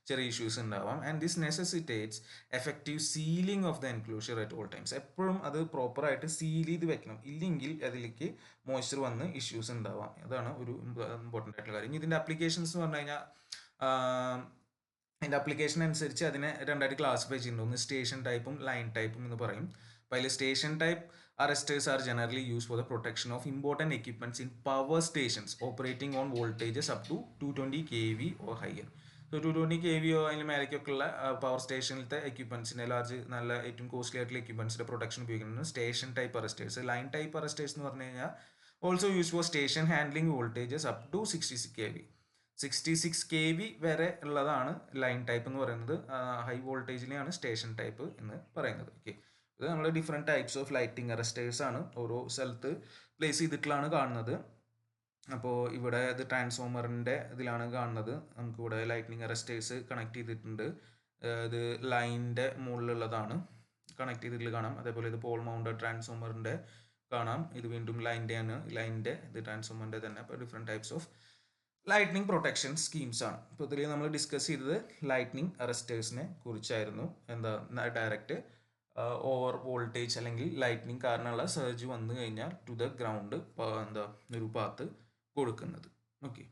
ചെറിയ ഇഷ്യൂസ് ഉണ്ടാവാം. And this necessitates effective sealing of the enclosure at all times. എപ്പോഴും അത് പ്രോപ്പറായിട്ട് സീൽ ചെയ്ത് വെക്കണം, ഇല്ലെങ്കിൽ അതിലേക്ക് മോയ്സ്ചർ വന്ന് ഇഷ്യൂസ് ഉണ്ടാവാം. അതാണ് ഒരു ഇമ്പോർട്ടൻ്റ് ആയിട്ടുള്ള കാര്യം. ഇതിൻ്റെ അപ്ലിക്കേഷൻസ് എന്ന് പറഞ്ഞു കഴിഞ്ഞാൽ, അതിൻ്റെ അപ്ലിക്കേഷൻ അനുസരിച്ച് അതിനെ രണ്ടായിട്ട് ക്ലാസിഫൈ ചെയ്യുന്നുണ്ട്. ഒന്ന് സ്റ്റേഷൻ ടൈപ്പും ലൈൻ ടൈപ്പും എന്ന് പറയും. അപ്പോൾ അതിൽ station type arresters are generally used for the protection of important equipments in power stations operating on voltages up to 220 kV or higher. So 220 kV അതിന് മേലേക്കൊക്കെയുള്ള പവർ സ്റ്റേഷനിലത്തെ എക്യുപ്മെൻറ്റ്സിൻ്റെ നല്ല ഏറ്റവും കോസ്റ്റ്ലി ആയിട്ടുള്ള എക്യുപ്മെൻറ്റ്സിൻ്റെ പ്രൊട്ടക്ഷൻ ഉപയോഗിക്കുന്നത് station type arresters. Line type arresters എന്ന് പറഞ്ഞു കഴിഞ്ഞാൽ also use for station handling voltages up to 66 kV. 66 kV വരെ ഉള്ളതാണ് ലൈൻ ടൈപ്പ് എന്ന് പറയുന്നത്. ഹൈ വോൾട്ടേജിനെയാണ് സ്റ്റേഷൻ ടൈപ്പ് എന്ന് പറയുന്നത്. ഓക്കെ, ഇത് നമ്മൾ different types of lighting arresters ആണ് ഓരോ സ്ഥലത്ത് പ്ലേസ് ചെയ്തിട്ടുള്ളതാണ് കാണുന്നത്. അപ്പോൾ ഇവിടെ ഇത് ട്രാൻസ്ഫോമറിൻ്റെ ഇതിലാണ് കാണുന്നത്. നമുക്കിവിടെ ലൈറ്റിംഗ് അറസ്റ്റേഴ്സ് കണക്ട് ചെയ്തിട്ടുണ്ട്. ഇത് ലൈനിൻ്റെ മുകളിലുള്ളതാണ്, കണക്ട് ചെയ്തിട്ടുള്ള കാണാം. അതേപോലെ ഇത് പോൾ മൗണ്ടഡ് ട്രാൻസ്ഫോമറിൻ്റെ കാണാം. ഇത് വീണ്ടും ലൈനിൻ്റെ ഇത് ട്രാൻസ്ഫോമറിൻ്റെ തന്നെ. അപ്പോൾ different types of lightning protection schemes ആണ്. ഇപ്പോൾ ഇതിൽ നമ്മൾ ഡിസ്കസ് ചെയ്തത് ലൈറ്റ്നിങ് അറസ്റ്റേഴ്സിനെ കുറിച്ചായിരുന്നു. എന്താ, ഡയറക്റ്റ് ഓവർ വോൾട്ടേജ് അല്ലെങ്കിൽ ലൈറ്റ്നിങ് കാരണമുള്ള സർജ് വന്നു കഴിഞ്ഞാൽ ടു ദ ഗ്രൗണ്ട് എന്താ ഒരു പാത്ത് കൊടുക്കുന്നത്. ഓക്കെ.